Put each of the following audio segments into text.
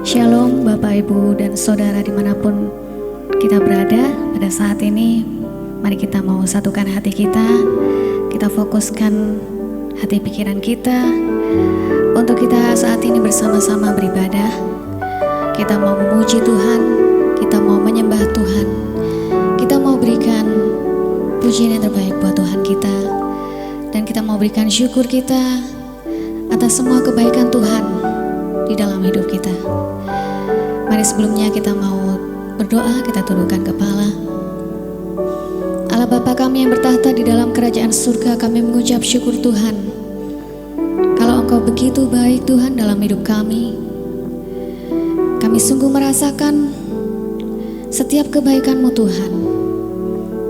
Shalom Bapak Ibu dan Saudara dimanapun kita berada pada saat ini. Mari kita mau satukan hati kita fokuskan hati pikiran kita untuk kita saat ini bersama-sama beribadah. Kita mau memuji Tuhan, kita mau menyembah Tuhan, kita mau berikan pujian yang terbaik buat Tuhan kita, dan kita mau berikan syukur kita atas semua kebaikan Tuhan di dalam hidup kita. Mari sebelumnya kita mau berdoa, kita tundukkan kepala. Allah Bapa kami yang bertahta di dalam kerajaan surga, kami mengucap syukur Tuhan. Kalau Engkau begitu baik Tuhan dalam hidup kami, kami sungguh merasakan setiap kebaikan-Mu Tuhan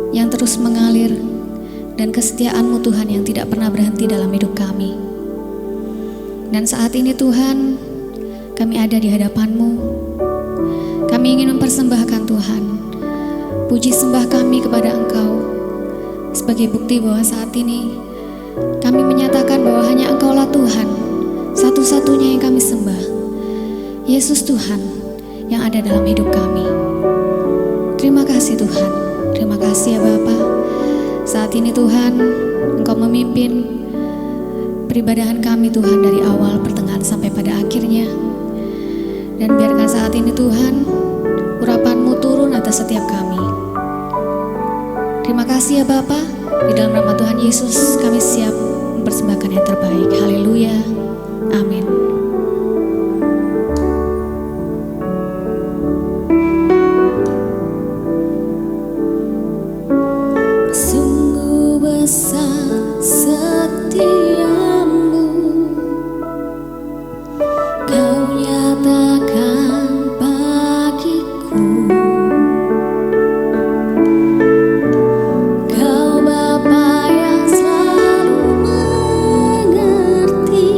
yang terus mengalir, dan kesetiaan-Mu Tuhan yang tidak pernah berhenti dalam hidup kami. Dan saat ini Tuhan, kami ada di hadapan-Mu. Kami ingin mempersembahkan Tuhan puji sembah kami kepada Engkau, sebagai bukti bahwa saat ini kami menyatakan bahwa hanya Engkaulah Tuhan, satu-satunya yang kami sembah. Yesus Tuhan yang ada dalam hidup kami. Terima kasih Tuhan, terima kasih ya Bapa. Saat ini Tuhan, Engkau memimpin peribadahan kami Tuhan dari awal, pertengahan sampai pada akhirnya. Dan biarkan saat ini Tuhan, urapan-Mu turun atas setiap kami. Terima kasih ya Bapa. Di dalam nama Tuhan Yesus kami siap mempersembahkan yang terbaik. Haleluya, amin. Sungguh besar setia-Mu, Kau nyatakan bagiku. Kau Bapa yang selalu mengerti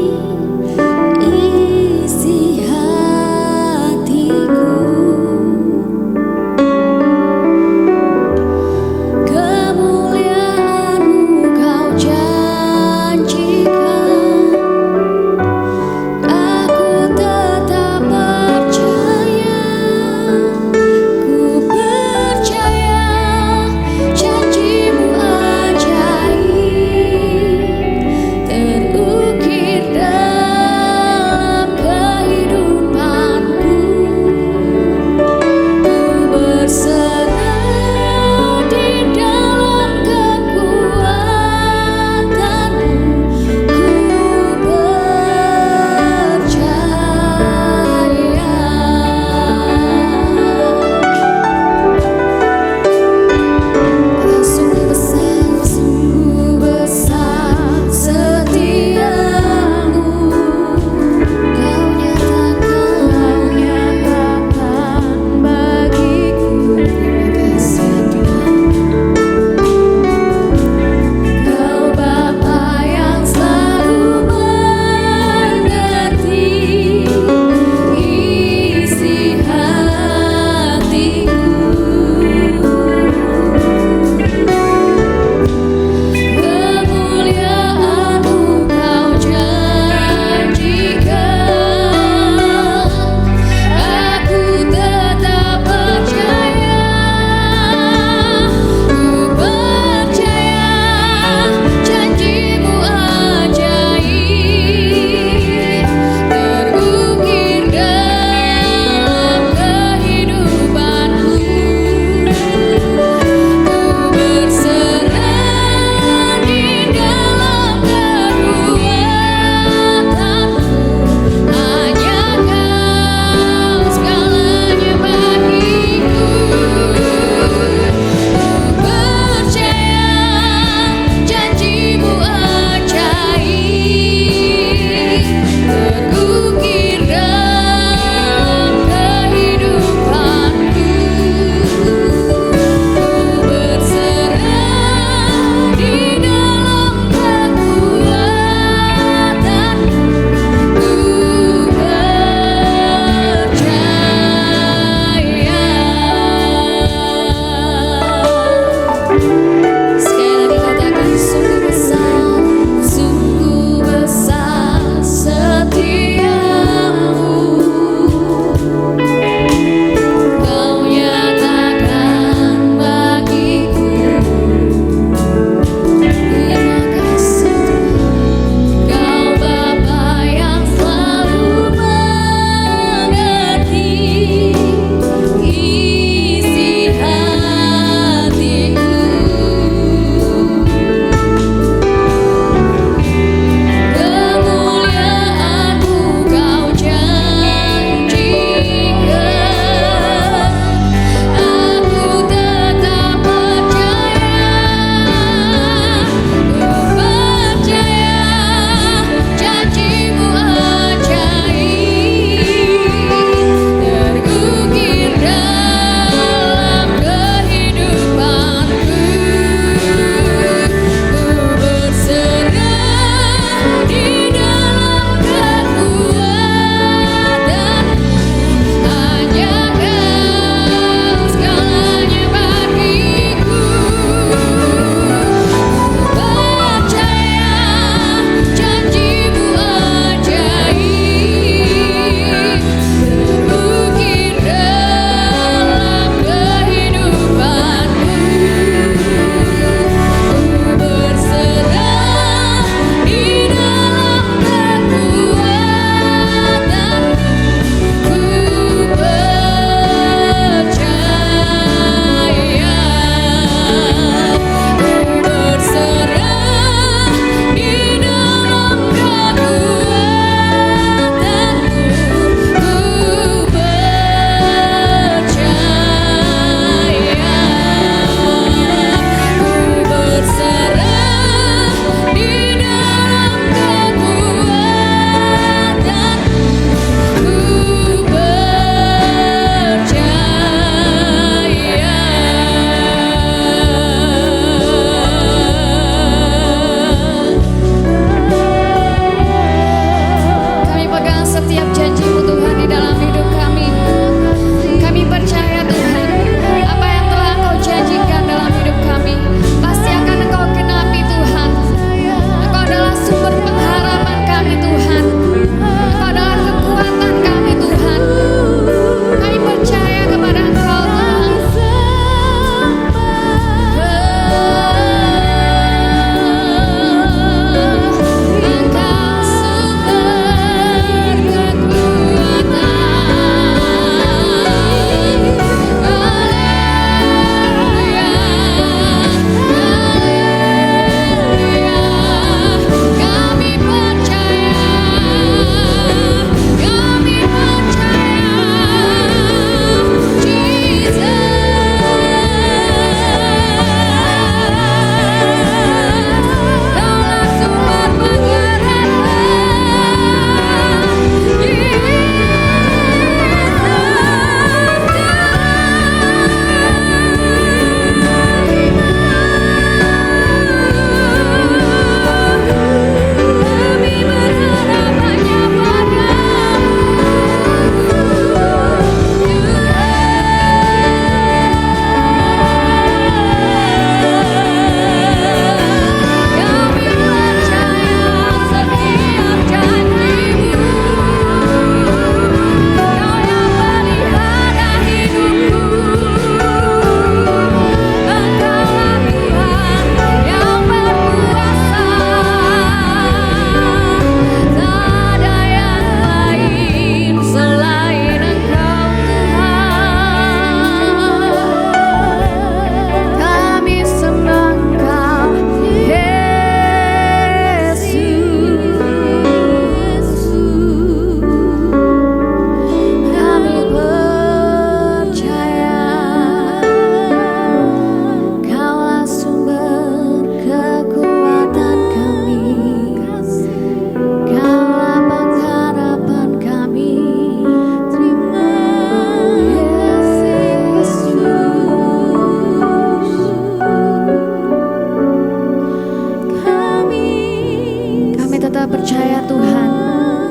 tetap percaya Tuhan,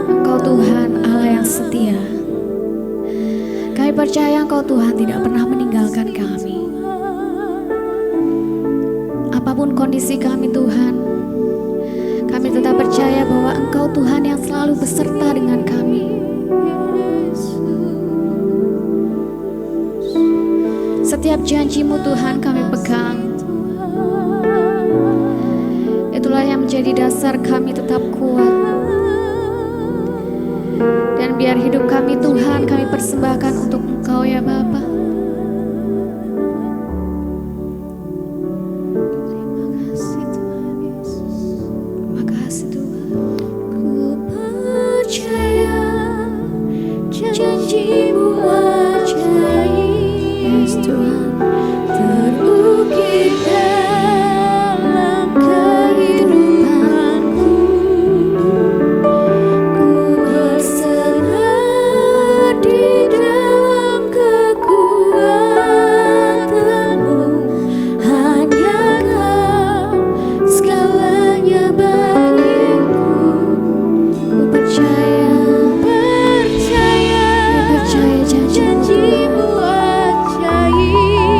Engkau Tuhan Allah yang setia. Kami percaya Engkau Tuhan tidak pernah meninggalkan kami. Apapun kondisi kami Tuhan, kami tetap percaya bahwa Engkau Tuhan yang selalu beserta dengan kami. Setiap janji-Mu Tuhan kami pegang. Itulah yang menjadi dasar kami tetap kuat. Dan biar hidup kami Tuhan kami persembahkan untuk Engkau ya Bapa. Terima kasih Tuhan Yesus. Terima kasih Tuhan. Ku percaya janji-Mu ajaib. Yes Tuhan. Terukir dalam kehidupanku. Ku berserah di dalam kekuatan-Mu. Hanya Kau segalanya bagiku. Ku percaya janji-Mu ajaib.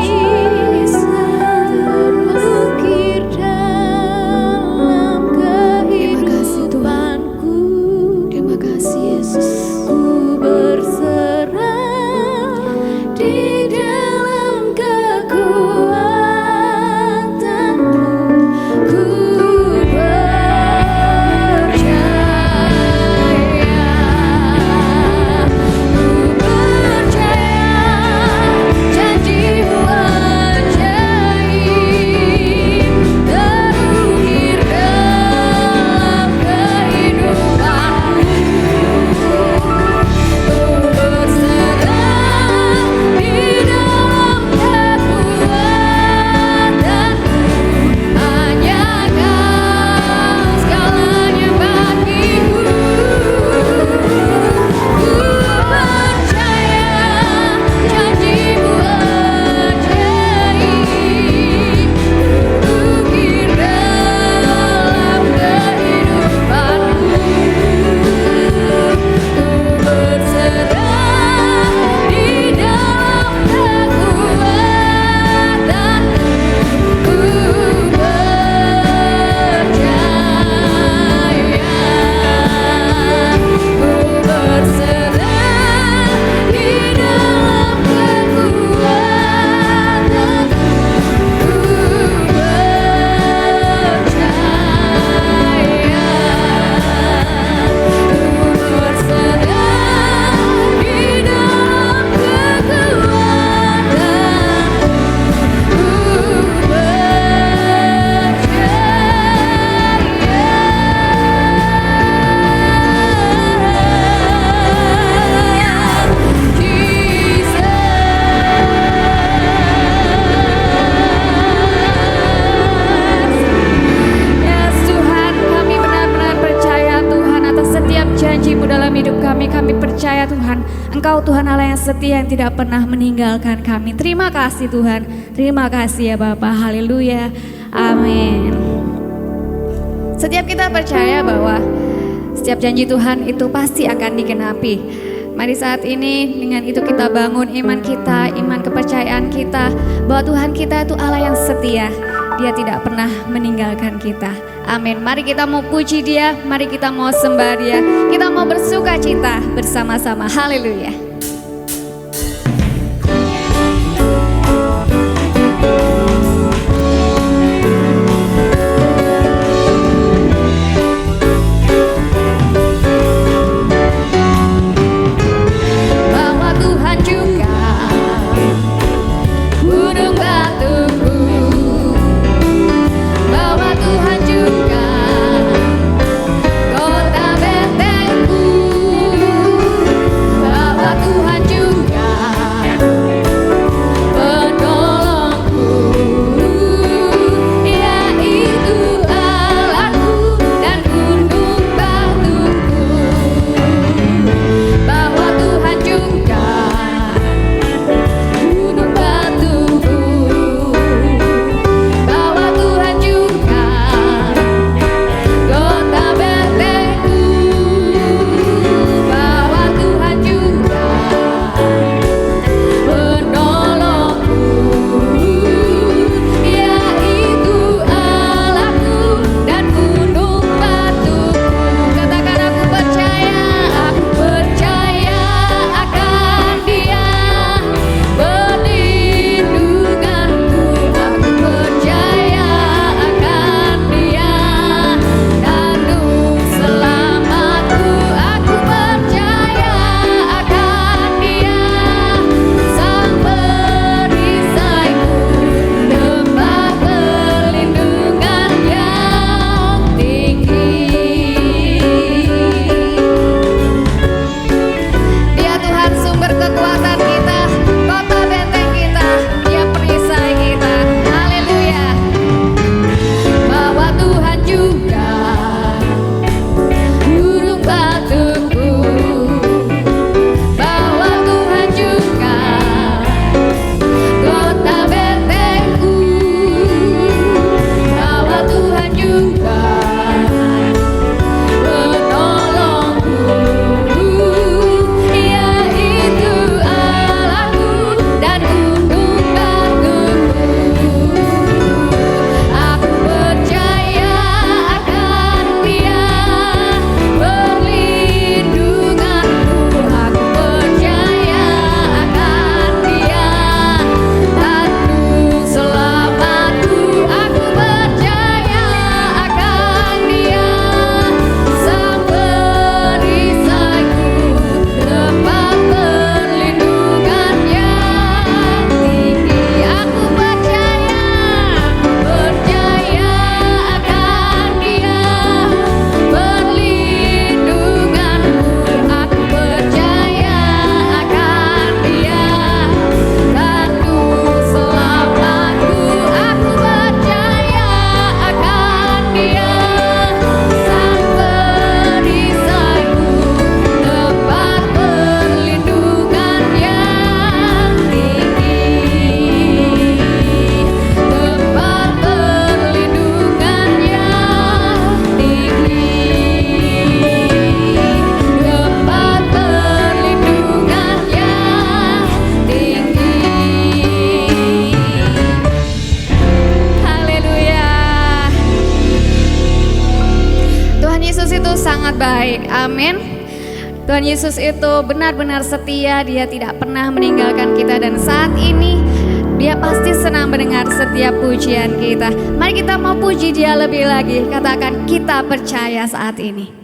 Terukir dalam kehidupanku. Terima kasih Yesus. Ku berserah di dalam kekuatan-Mu. Ku percaya janji-Mu ajaib. Terukir dalam kehidupanku. Ku berserah di dalam kekuatan-Mu. Hanya Kau segalanya bagiku. Ku percaya janji-Mu ajaib. Terukir dalam kehidupanku. Ku berserah di dalam kekuatan-Mu. Ku berserah di dalam janji-Mu dalam hidup kami. Kami percaya Tuhan, Engkau Tuhan Allah yang setia yang tidak pernah meninggalkan kami. Terima kasih Tuhan. Terima kasih ya Bapa. Haleluya. Amin. Setiap kita percaya bahwa setiap janji Tuhan itu pasti akan digenapi. Mari saat ini dengan itu kita bangun iman kita, iman kepercayaan kita bahwa Tuhan kita itu Allah yang setia. Dia tidak pernah meninggalkan kita. Amin. Mari kita mau puji Dia, mari kita mau sembah Dia, kita mau bersuka cita bersama-sama. Haleluya. Bahwa Tuhan juga gunung batuku, bahwa Tuhan juga kota bentengku, bahwa Tuhan Yesus itu sangat baik, amin. Tuhan Yesus itu benar-benar setia, dia tidak pernah meninggalkan kita. Dan saat ini dia pasti senang mendengar setiap pujian kita. Mari kita mau puji dia lebih lagi, katakan kita percaya saat ini.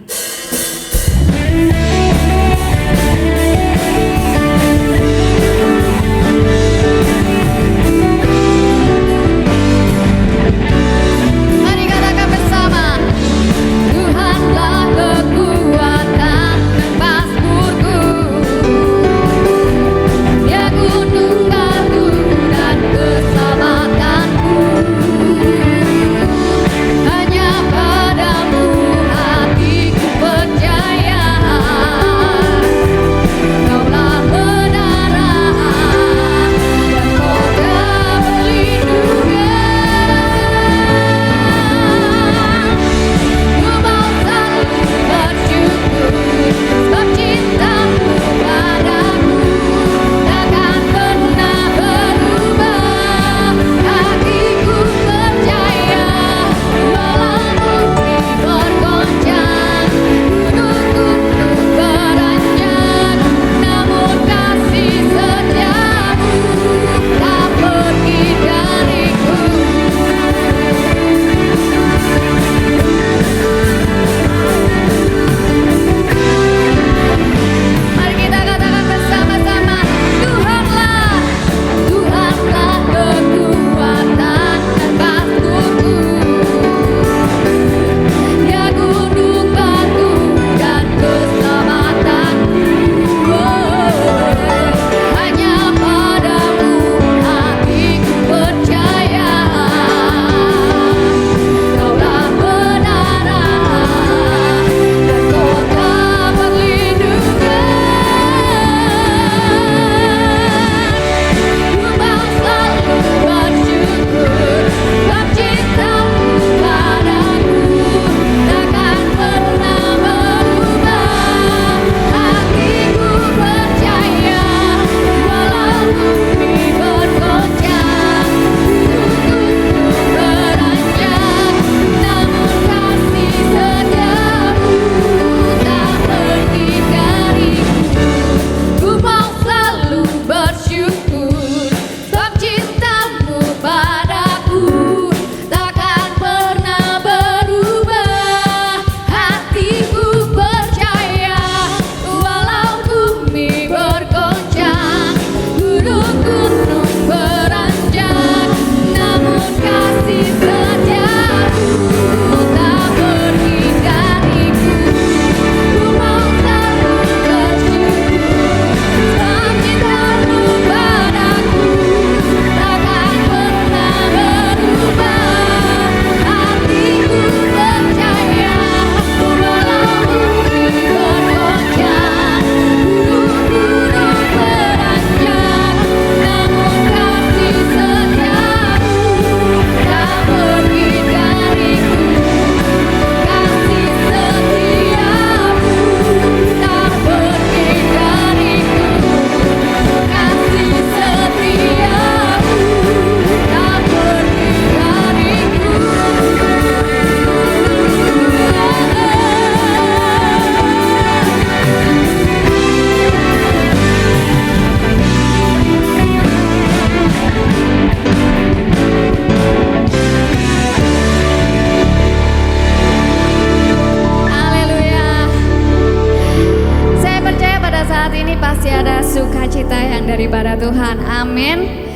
daripada Tuhan, amin.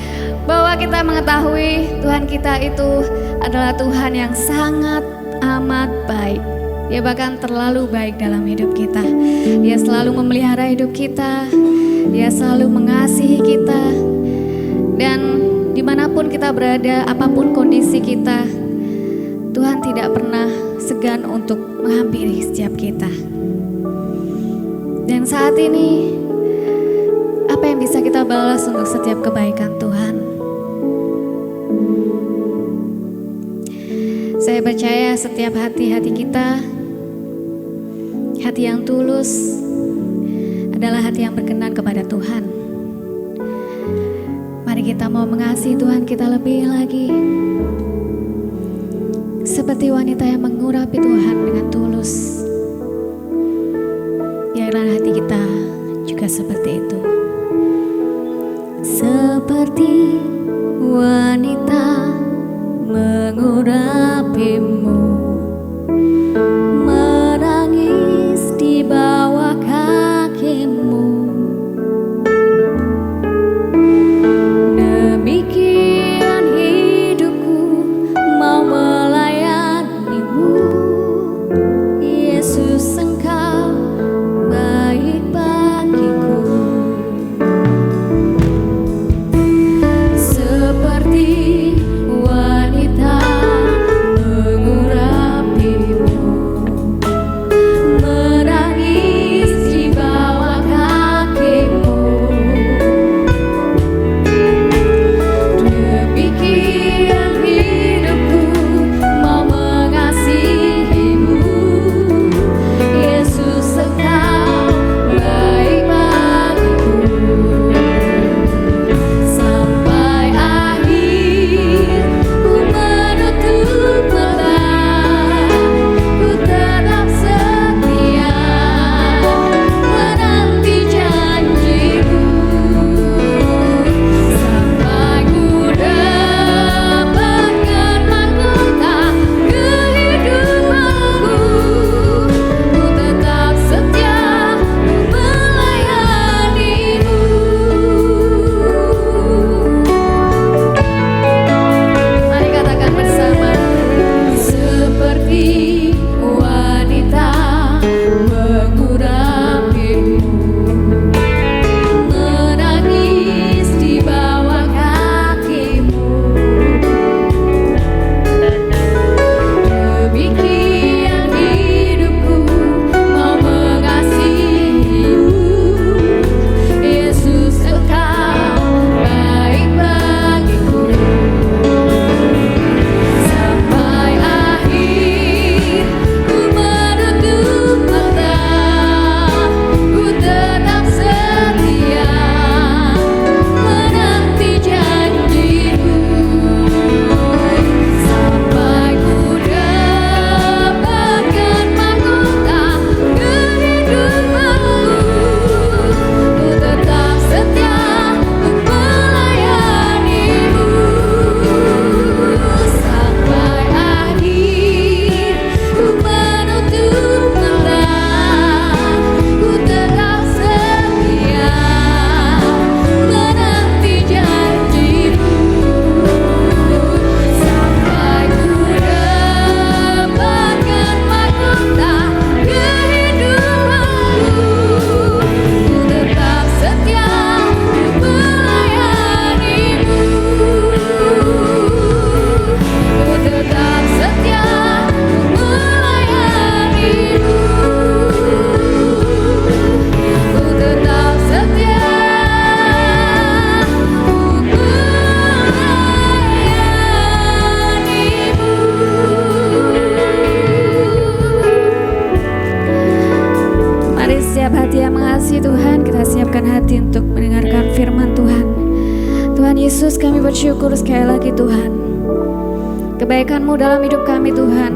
Bahwa kita mengetahui Tuhan kita itu adalah Tuhan yang sangat amat baik. Dia bahkan terlalu baik dalam hidup kita. Dia selalu memelihara hidup kita. Dia selalu mengasihi kita. Dan dimanapun kita berada, apapun kondisi kita, Tuhan tidak pernah segan untuk menghampiri setiap kita. Dan saat ini, apa yang bisa kita balas untuk setiap kebaikan Tuhan? Saya percaya setiap hati-hati kita, hati yang tulus adalah hati yang berkenan kepada Tuhan. Mari kita mau mengasihi Tuhan kita lebih lagi, seperti wanita yang mengurapi Tuhan dengan tulus. Yesus. Biarlah hati kita juga seperti itu. Seperti wanita mengurapimu, menangis di bawah kakimu. Demikian hidupku mau melayanimu, Yesus, Engkau baik bagiku. Seperti wanita mengurapimu, menangis di bawah kakimu. Demikian hidupku mau mengasihimu, Yesus, Engkau baik bagiku. Sampai akhir ku menutup mata, ku tetap setia menanti janjimu. Sampai ku dapatkan mahkota kehidupanku, ku tetap setia melayanimu. Mari katakan bersama. Seperti wanita mengurapimu, menangis di bawah kakimu. Demikian hidupku mau mengasihimu, Yesus, Engkau baik bagiku. Sampai akhir ku menutup mata, ku tetap setia menanti janjimu. Sampai ku dapatkan mahkota kehidupanku, ku tetap setia melayanimu. Sampai akhir ku menutup mata, ku tetap setia menanti janjimu. Sampai ku dapatkan mahkota kehidupanku, ku tetap setia melayanimu. Ku tetap setia melayanimu. Ku tetap setia melayanimu. Mari setiap hati yang mengasihi Tuhan, kita siapkan hati untuk mendengarkan firman Tuhan. Tuhan Yesus, kami bersyukur sekali lagi Tuhan, kebaikan-Mu dalam hidup kami Tuhan,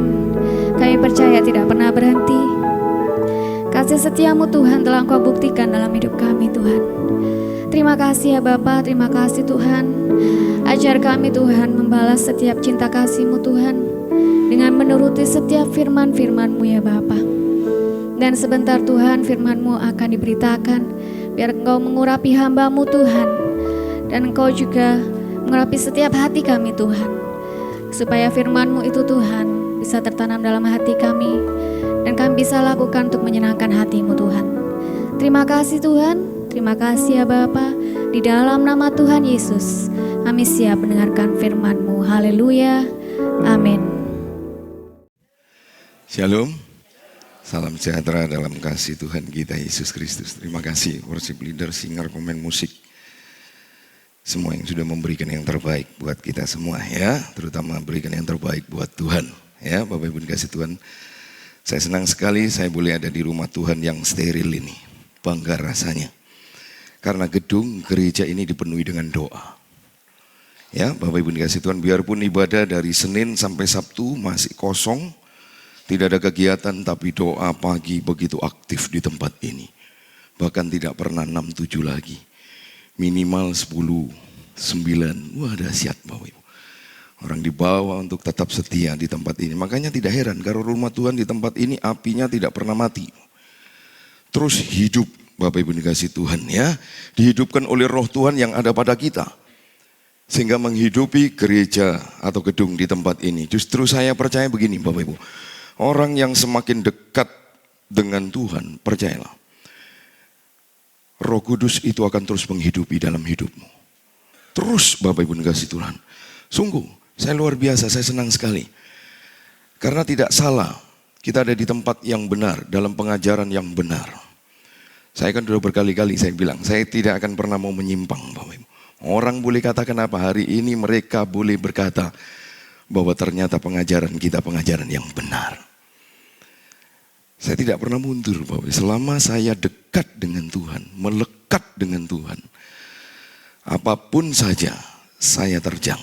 kami percaya tidak pernah berhenti. Kasih setia-Mu Tuhan telah Engkau buktikan dalam hidup kami Tuhan. Terima kasih ya Bapa, terima kasih Tuhan. Ajar kami Tuhan membalas setiap cinta kasih-Mu Tuhan dengan menuruti setiap firman-firman-Mu ya Bapa. Dan sebentar Tuhan firman-Mu akan diberitakan, biar Engkau mengurapi hamba-Mu Tuhan, dan Engkau juga mengurapi setiap hati kami Tuhan, supaya firman-Mu itu Tuhan bisa tertanam dalam hati kami, dan kami bisa lakukan untuk menyenangkan hati-Mu Tuhan. Terima kasih Tuhan, terima kasih ya Bapa. Di dalam nama Tuhan Yesus kami siap mendengarkan firman-Mu. Haleluya, amin. Shalom, salam sejahtera dalam kasih Tuhan kita Yesus Kristus. Terima kasih worship leader, singer, pemain musik, semua yang sudah memberikan yang terbaik buat kita semua ya, terutama berikan yang terbaik buat Tuhan ya. Bapak Ibu dikasih Tuhan, saya senang sekali saya boleh ada di rumah Tuhan yang steril ini. Bangga rasanya, karena gedung gereja ini dipenuhi dengan doa. Ya, Bapak Ibu dikasih Tuhan, biarpun ibadah dari Senin sampai Sabtu masih kosong, Tidak ada kegiatan tapi doa pagi begitu aktif di tempat ini. Bahkan tidak pernah 6-7 lagi. Minimal 10-9. Wah, dahsyat Bapak Ibu. Orang dibawa untuk tetap setia di tempat ini. Makanya tidak heran kalau rumah Tuhan di tempat ini apinya tidak pernah mati. Terus hidup Bapak Ibu dikasih Tuhan ya. Dihidupkan oleh roh Tuhan yang ada pada kita. Sehingga menghidupi gereja atau gedung di tempat ini. Justru saya percaya begini Bapak Ibu. Orang yang semakin dekat dengan Tuhan, percayalah. Roh Kudus itu akan terus menghidupi dalam hidupmu. Terus Bapak Ibu dikasih Tuhan. Sungguh, saya luar biasa, saya senang sekali. Karena tidak salah, kita ada di tempat yang benar, dalam pengajaran yang benar. Saya kan sudah berkali-kali saya bilang, saya tidak akan pernah mau menyimpang Bapak Ibu. Orang boleh katakan apa, hari ini mereka boleh berkata bahwa ternyata pengajaran kita pengajaran yang benar. Saya tidak pernah mundur Bapak Ibu. Selama saya dekat dengan Tuhan, melekat dengan Tuhan, apapun saja saya terjang.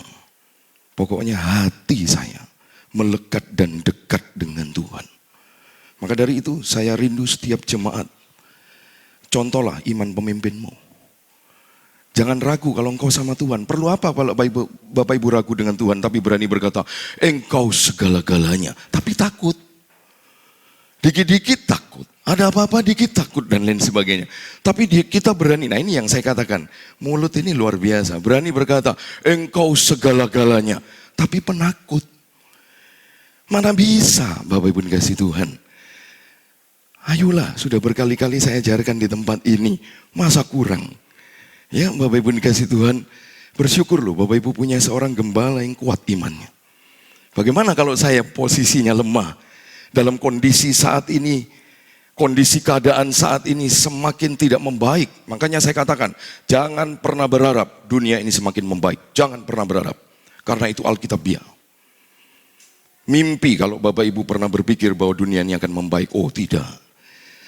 Pokoknya hati saya melekat dan dekat dengan Tuhan. Maka dari itu saya rindu setiap jemaat. Contohlah iman pemimpinmu. Jangan ragu kalau engkau sama Tuhan. Perlu apa kalau Bapak Ibu ragu dengan Tuhan tapi berani berkata, engkau segala-galanya. Tapi takut. Dikit-dikit takut. Ada apa-apa dikit takut dan lain sebagainya. Tapi kita berani. Nah ini yang saya katakan. Mulut ini luar biasa. Berani berkata, engkau segala-galanya. Tapi penakut. Mana bisa Bapak Ibu dikasih Tuhan. Ayolah, sudah berkali-kali saya ajarkan di tempat ini. Masa kurang? Ya Bapak Ibu dikasih Tuhan, bersyukur loh Bapak Ibu punya seorang gembala yang kuat imannya. Bagaimana kalau saya posisinya lemah dalam kondisi saat ini, kondisi keadaan saat ini semakin tidak membaik. Makanya saya katakan, jangan pernah berharap dunia ini semakin membaik. Jangan pernah berharap, karena itu Alkitabiah. Mimpi kalau Bapak Ibu pernah berpikir bahwa dunia ini akan membaik. Oh tidak,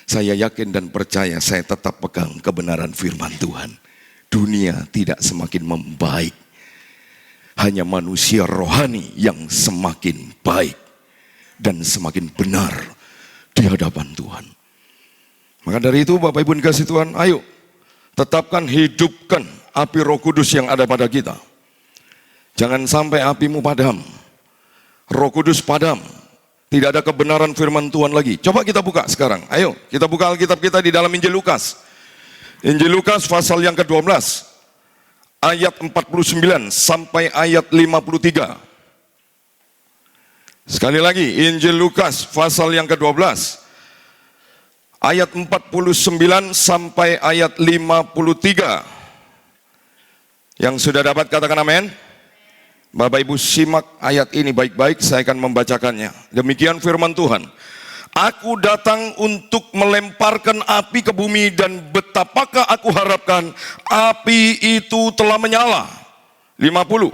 saya yakin dan percaya saya tetap pegang kebenaran firman Tuhan. Dunia tidak semakin membaik. Hanya manusia rohani yang semakin baik dan semakin benar di hadapan Tuhan. Maka dari itu Bapak Ibu dikasih Tuhan, ayo tetapkan, hidupkan api Roh Kudus yang ada pada kita. Jangan sampai apimu padam. Roh Kudus padam. Tidak ada kebenaran firman Tuhan lagi. Coba kita buka sekarang. Ayo kita buka Alkitab kita di dalam Injil Lukas. Injil Lukas pasal yang ke-12 ayat 49 sampai ayat 53. Sekali lagi Injil Lukas pasal yang ke-12 ayat 49 sampai ayat 53. Yang sudah dapat katakan amin. Bapak Ibu simak ayat ini baik-baik, saya akan membacakannya. Demikian firman Tuhan. Aku datang untuk melemparkan api ke bumi dan betapakah aku harapkan api itu telah menyala. 50.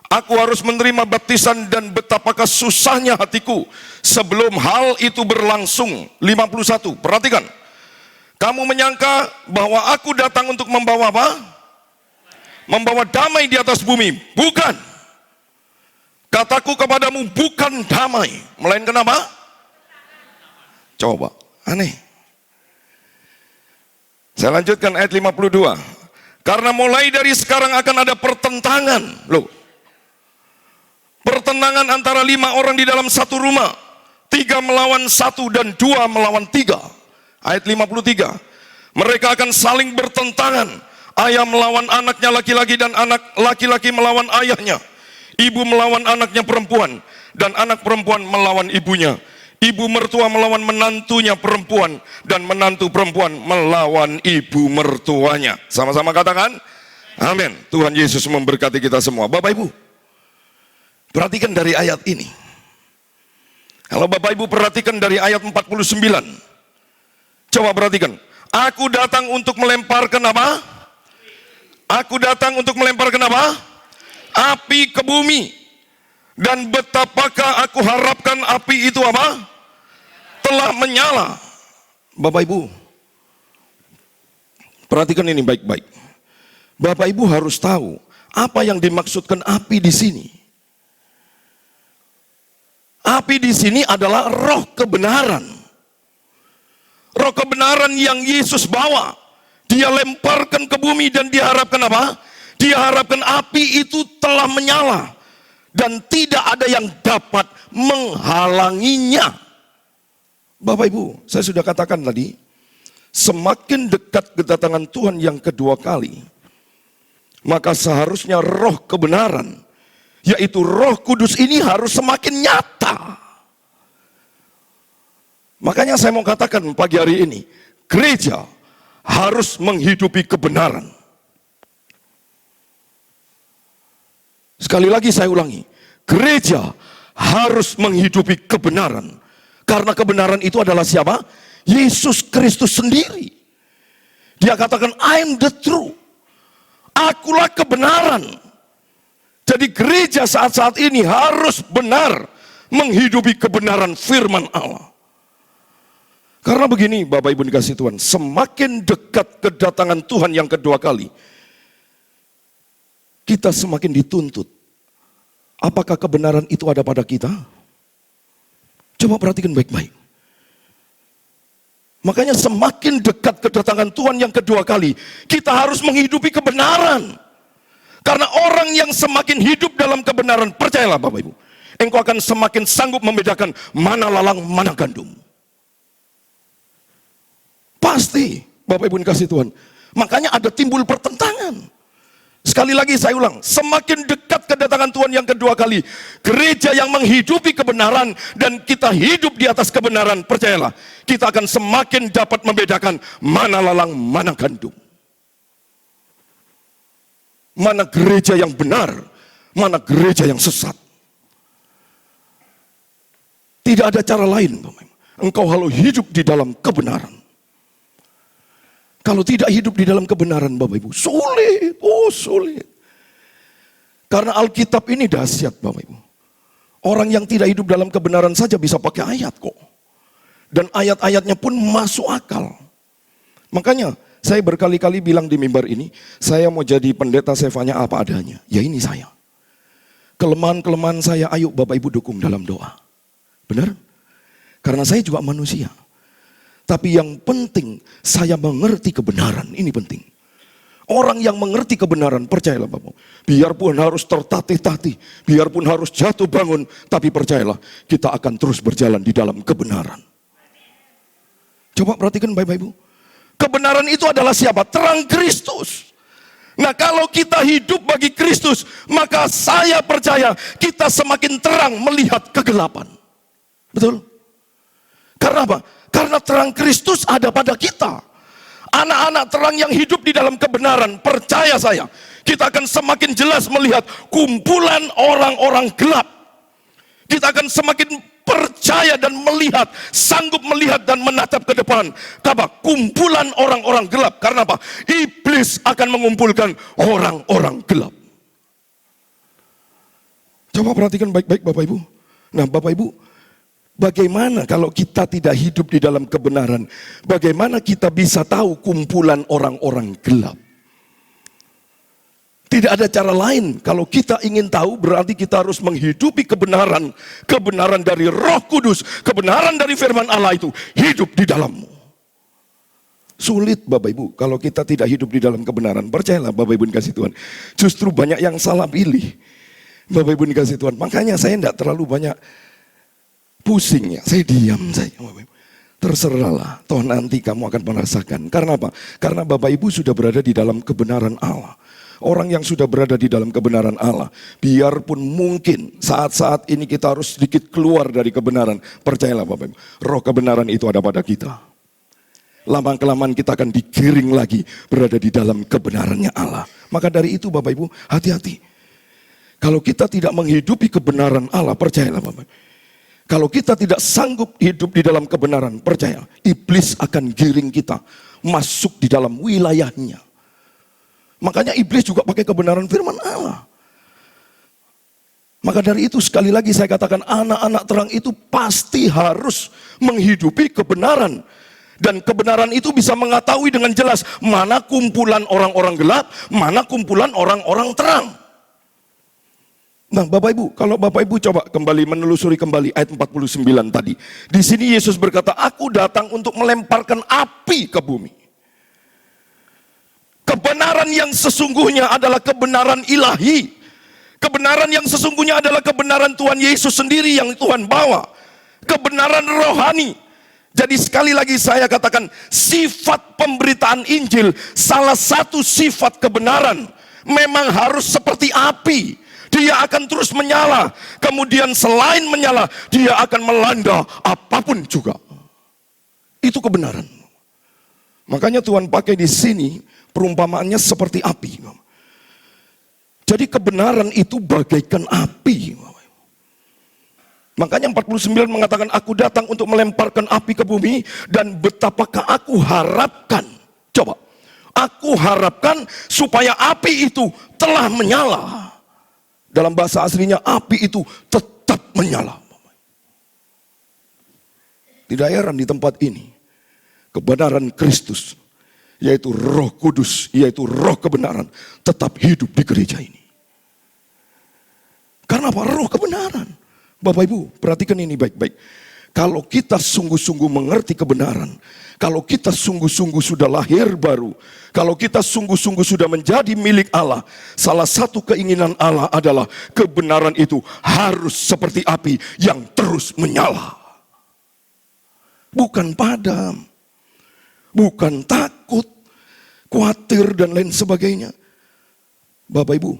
Aku harus menerima baptisan dan betapakah susahnya hatiku sebelum hal itu berlangsung. 51. Perhatikan. Kamu menyangka bahwa aku datang untuk membawa apa? Membawa damai di atas bumi. Bukan. Kataku kepadamu bukan damai, melainkan apa? Coba, aneh. Saya lanjutkan ayat 52. Karena mulai dari sekarang akan ada pertentangan. Loh. Pertentangan antara 5 orang di dalam satu rumah. 3 melawan 1 dan 2 melawan 3. Ayat 53. Mereka akan saling bertentangan. Ayah melawan anaknya laki-laki dan anak laki-laki melawan ayahnya. Ibu melawan anaknya perempuan dan anak perempuan melawan ibunya. Ibu mertua melawan menantunya perempuan dan menantu perempuan melawan ibu mertuanya. Sama-sama katakan, amin. Tuhan Yesus memberkati kita semua. Bapak Ibu, perhatikan dari ayat ini. Kalau Bapak Ibu perhatikan dari ayat 49, coba perhatikan. Aku datang untuk melemparkan apa? Aku datang untuk melemparkan apa? Api ke bumi. Dan betapakah aku harapkan api itu apa? Telah menyala. Bapak Ibu, perhatikan ini baik-baik. Bapak Ibu harus tahu apa yang dimaksudkan api di sini. Api di sini adalah roh kebenaran. Roh kebenaran yang Yesus bawa. Dia lemparkan ke bumi dan diharapkan apa? Diharapkan api itu telah menyala. Dan tidak ada yang dapat menghalanginya. Bapak Ibu, saya sudah katakan tadi, semakin dekat kedatangan Tuhan yang kedua kali, maka seharusnya roh kebenaran, yaitu Roh Kudus ini harus semakin nyata. Makanya saya mau katakan pagi hari ini, gereja harus menghidupi kebenaran. Sekali lagi saya ulangi, gereja harus menghidupi kebenaran. Karena kebenaran itu adalah siapa? Yesus Kristus sendiri. Dia katakan, I am the truth. Akulah kebenaran. Jadi gereja saat-saat ini harus benar menghidupi kebenaran firman Allah. Karena begini Bapak Ibu dikasih Tuhan, semakin dekat kedatangan Tuhan yang kedua kali, kita semakin dituntut. Apakah kebenaran itu ada pada kita? Coba perhatikan baik-baik. Makanya semakin dekat kedatangan Tuhan yang kedua kali, kita harus menghidupi kebenaran. Karena orang yang semakin hidup dalam kebenaran, percayalah Bapak Ibu, engkau akan semakin sanggup membedakan mana lalang, mana gandum. Pasti Bapak Ibu dikasih Tuhan. Makanya ada timbul pertentangan. Sekali lagi saya ulang, semakin dekat kedatangan Tuhan yang kedua kali, gereja yang menghidupi kebenaran dan kita hidup di atas kebenaran, percayalah, kita akan semakin dapat membedakan mana lalang, mana gandum. Mana gereja yang benar, mana gereja yang sesat. Tidak ada cara lain, engkau harus hidup di dalam kebenaran. Kalau tidak hidup di dalam kebenaran Bapak Ibu, sulit, sulit. Karena Alkitab ini dahsyat Bapak Ibu. Orang yang tidak hidup dalam kebenaran saja bisa pakai ayat kok. Dan ayat-ayatnya pun masuk akal. Makanya saya berkali-kali bilang di mimbar ini, saya mau jadi pendeta Sefanya apa adanya. Ya ini saya. Kelemahan-kelemahan saya, ayo Bapak Ibu dukung dalam doa. Benar? Karena saya juga manusia. Tapi yang penting, saya mengerti kebenaran. Ini penting. Orang yang mengerti kebenaran, percayalah Bapak. Biarpun harus tertatih-tatih, biarpun harus jatuh bangun, tapi percayalah, kita akan terus berjalan di dalam kebenaran. Coba perhatikan Bapak Ibu. Kebenaran itu adalah siapa? Terang Kristus. Nah kalau kita hidup bagi Kristus, maka saya percaya kita semakin terang melihat kegelapan. Betul? Karena apa? Karena terang Kristus ada pada kita. Anak-anak terang yang hidup di dalam kebenaran, percaya saya, kita akan semakin jelas melihat kumpulan orang-orang gelap. Kita akan semakin percaya dan melihat, sanggup melihat dan menatap ke depan. Kumpulan orang-orang gelap. Karena apa? Iblis akan mengumpulkan orang-orang gelap. Coba perhatikan baik-baik Bapak Ibu. Nah Bapak Ibu, bagaimana kalau kita tidak hidup di dalam kebenaran? Bagaimana kita bisa tahu kumpulan orang-orang gelap? Tidak ada cara lain. Kalau kita ingin tahu, berarti kita harus menghidupi kebenaran. Kebenaran dari Roh Kudus, kebenaran dari firman Allah itu hidup di dalammu. Sulit Bapak Ibu kalau kita tidak hidup di dalam kebenaran. Percayalah Bapak Ibu dikasih Tuhan. Justru banyak yang salah pilih. Bapak Ibu dikasih Tuhan. Makanya saya tidak terlalu banyak pusing ya, saya diam saja. Terserahlah, toh nanti kamu akan merasakan. Karena apa? Karena Bapak Ibu sudah berada di dalam kebenaran Allah. Orang yang sudah berada di dalam kebenaran Allah, biarpun mungkin saat-saat ini kita harus sedikit keluar dari kebenaran, percayalah Bapak Ibu, roh kebenaran itu ada pada kita. Lama-kelamaan kita akan digiring lagi berada di dalam kebenarannya Allah. Maka dari itu Bapak Ibu, hati-hati. Kalau kita tidak menghidupi kebenaran Allah, percayalah Bapak Ibu, kalau kita tidak sanggup hidup di dalam kebenaran, percaya, iblis akan giring kita masuk di dalam wilayahnya. Makanya iblis juga pakai kebenaran firman Allah. Maka dari itu sekali lagi saya katakan anak-anak terang itu pasti harus menghidupi kebenaran. Dan kebenaran itu bisa mengetahui dengan jelas mana kumpulan orang-orang gelap, mana kumpulan orang-orang terang. Nah, Bapak Ibu, kalau Bapak Ibu coba kembali menelusuri kembali ayat 49 tadi. Di sini Yesus berkata, aku datang untuk melemparkan api ke bumi. Kebenaran yang sesungguhnya adalah kebenaran ilahi. Kebenaran yang sesungguhnya adalah kebenaran Tuhan Yesus sendiri yang Tuhan bawa. Kebenaran rohani. Jadi sekali lagi saya katakan, sifat pemberitaan Injil, salah satu sifat kebenaran, memang harus seperti api. Dia akan terus menyala. Kemudian selain menyala, dia akan melanda apapun juga. Itu kebenaran. Makanya Tuhan pakai di sini perumpamaannya seperti api. Jadi kebenaran itu bagaikan api. Makanya 49 mengatakan, aku datang untuk melemparkan api ke bumi, dan betapakah aku harapkan. Coba, aku harapkan supaya api itu telah menyala. Dalam bahasa aslinya, api itu tetap menyala. Tidak heran di tempat ini, kebenaran Kristus, yaitu Roh Kudus, yaitu Roh kebenaran, tetap hidup di gereja ini. Karena apa? Roh kebenaran. Bapak Ibu, perhatikan ini baik-baik. Kalau kita sungguh-sungguh mengerti kebenaran, kalau kita sungguh-sungguh sudah lahir baru, kalau kita sungguh-sungguh sudah menjadi milik Allah, salah satu keinginan Allah adalah kebenaran itu harus seperti api yang terus menyala. Bukan padam, bukan takut, khawatir dan lain sebagainya. Bapak Ibu,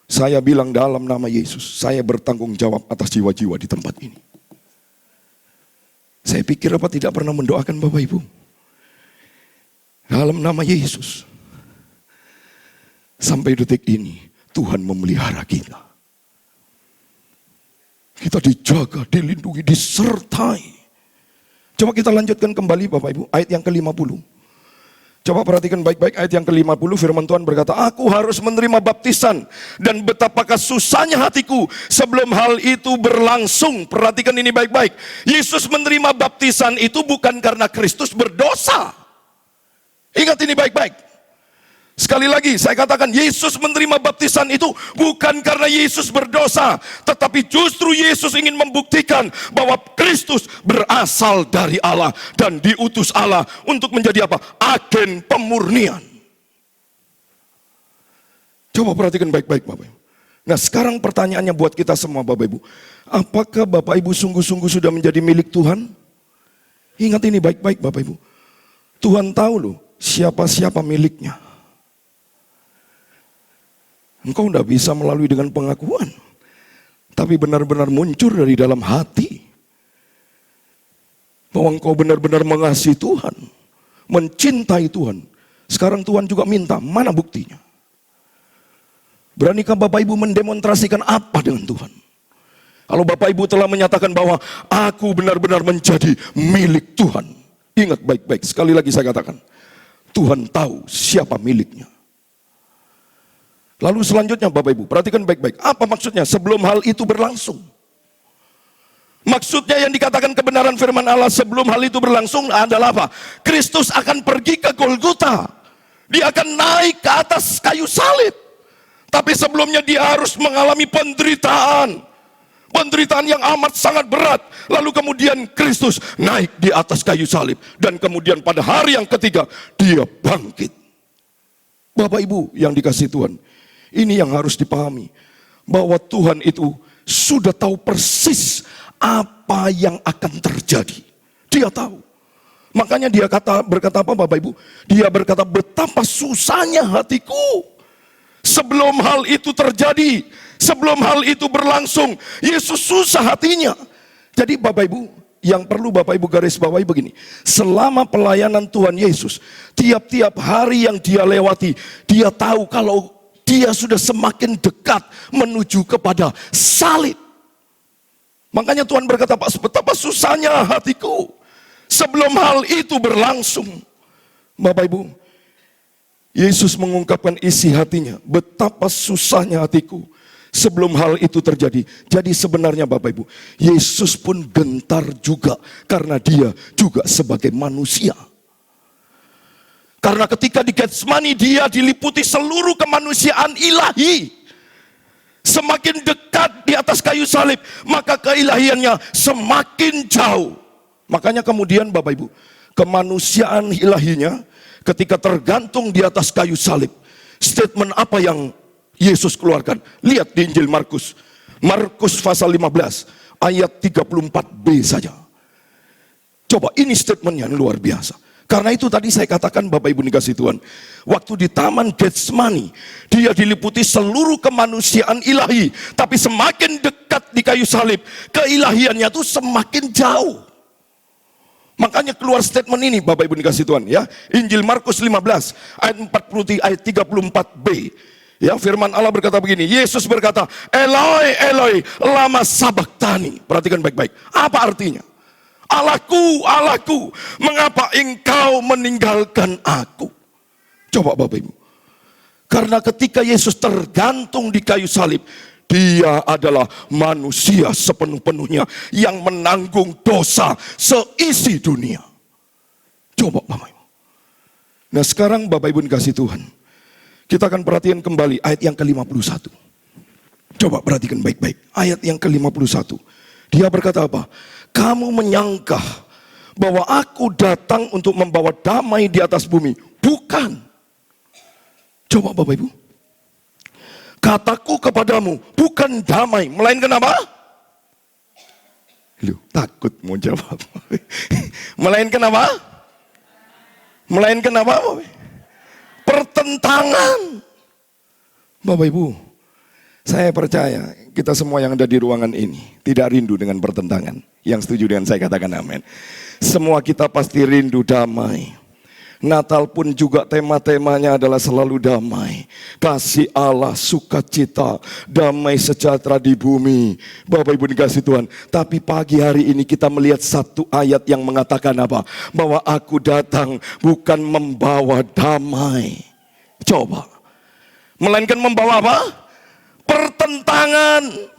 saya bilang dalam nama Yesus, saya bertanggung jawab atas jiwa-jiwa di tempat ini. Saya pikir apa tidak pernah mendoakan Bapak Ibu? Dalam nama Yesus. Sampai detik ini Tuhan memelihara kita. Kita dijaga, dilindungi, disertai. Coba kita lanjutkan kembali Bapak Ibu, ayat yang ke-50. Coba perhatikan baik-baik ayat yang ke-50, firman Tuhan berkata, aku harus menerima baptisan, dan betapakah susahnya hatiku sebelum hal itu berlangsung. Perhatikan ini baik-baik. Yesus menerima baptisan itu bukan karena Kristus berdosa. Ingat ini baik-baik. Sekali lagi saya katakan, Yesus menerima baptisan itu bukan karena Yesus berdosa, tetapi justru Yesus ingin membuktikan bahwa Kristus berasal dari Allah dan diutus Allah untuk menjadi apa? Agen pemurnian. Coba perhatikan baik-baik Bapak Ibu. Nah sekarang pertanyaannya buat kita semua Bapak Ibu, apakah Bapak Ibu sungguh-sungguh sudah menjadi milik Tuhan? Ingat ini baik-baik Bapak Ibu. Tuhan tahu loh siapa-siapa miliknya. Engkau tidak bisa melalui dengan pengakuan, tapi benar-benar muncul dari dalam hati bahwa engkau benar-benar mengasihi Tuhan, mencintai Tuhan. Sekarang Tuhan juga minta, mana buktinya? Beranikah Bapak Ibu mendemonstrasikan apa dengan Tuhan? Kalau Bapak Ibu telah menyatakan bahwa aku benar-benar menjadi milik Tuhan, ingat baik-baik, sekali lagi saya katakan, Tuhan tahu siapa miliknya. Lalu selanjutnya Bapak Ibu, perhatikan baik-baik. Apa maksudnya sebelum hal itu berlangsung? Maksudnya yang dikatakan kebenaran firman Allah sebelum hal itu berlangsung adalah apa? Kristus akan pergi ke Golgota. Dia akan naik ke atas kayu salib. Tapi sebelumnya dia harus mengalami penderitaan. Penderitaan yang amat sangat berat. Lalu kemudian Kristus naik di atas kayu salib. Dan kemudian pada hari yang ketiga dia bangkit. Bapak Ibu yang dikasihi Tuhan, ini yang harus dipahami, bahwa Tuhan itu sudah tahu persis apa yang akan terjadi. Dia tahu. Makanya dia berkata apa Bapak Ibu? Dia berkata, betapa susahnya hatiku sebelum hal itu terjadi, sebelum hal itu berlangsung. Yesus susah hatinya. Jadi Bapak Ibu, yang perlu Bapak Ibu garis bawahi begini, selama pelayanan Tuhan Yesus, tiap-tiap hari yang dia lewati, dia tahu kalau dia sudah semakin dekat menuju kepada salib. Makanya Tuhan berkata, betapa susahnya hatiku sebelum hal itu berlangsung. Bapak Ibu, Yesus mengungkapkan isi hatinya, betapa susahnya hatiku sebelum hal itu terjadi. Jadi sebenarnya Bapak Ibu, Yesus pun gentar juga karena dia juga sebagai manusia. Karena ketika di Getsemani dia diliputi seluruh kemanusiaan ilahi. semakin dekat di atas kayu salib, maka keilahiannya semakin jauh. Makanya kemudian Bapak Ibu, kemanusiaan ilahinya ketika tergantung di atas kayu salib, statement apa yang Yesus keluarkan? Lihat di Injil Markus. Markus pasal 15 ayat 34b saja. Coba, ini statementnya luar biasa. Karena itu tadi saya katakan Bapak Ibu dikasih Tuhan, waktu di Taman Getsemani, dia diliputi seluruh kemanusiaan ilahi. Tapi semakin dekat di kayu salib, keilahiannya tuh semakin jauh. Makanya keluar statement ini Bapak Ibu dikasih Tuhan ya. Injil Markus 15 ayat 40 ayat 34b. Ya, firman Allah berkata begini, Yesus berkata, Eloi, Eloi, lama sabachthani. Perhatikan baik-baik. Apa artinya? Allahku, Allahku, mengapa engkau meninggalkan aku? Coba Bapak Ibu. Karena ketika Yesus tergantung di kayu salib, dia adalah manusia sepenuh-penuhnya yang menanggung dosa seisi dunia. Coba Bapak Ibu. Nah sekarang Bapak Ibu dikasih Tuhan, kita akan perhatikan kembali ayat yang ke-51. Coba perhatikan baik-baik. Ayat yang ke-51. Dia berkata apa? Kamu menyangka bahwa aku datang untuk membawa damai di atas bumi. Bukan. Coba Bapak Ibu. Kataku kepadamu bukan damai, melainkan apa? Lu takut mau jawab. Melainkan apa? Melainkan apa? Pertentangan. Bapak Ibu, saya percaya kita semua yang ada di ruangan ini tidak rindu dengan pertentangan. Yang setuju dengan saya katakan amin. Semua kita pasti rindu damai. Natal pun juga tema-temanya adalah selalu damai. Kasih Allah, sukacita, damai sejahtera di bumi. Bapak Ibu dikasih Tuhan. Tapi pagi hari ini kita melihat satu ayat yang mengatakan apa? Bahwa aku datang bukan membawa damai. Coba. Melainkan membawa apa? Pertentangan.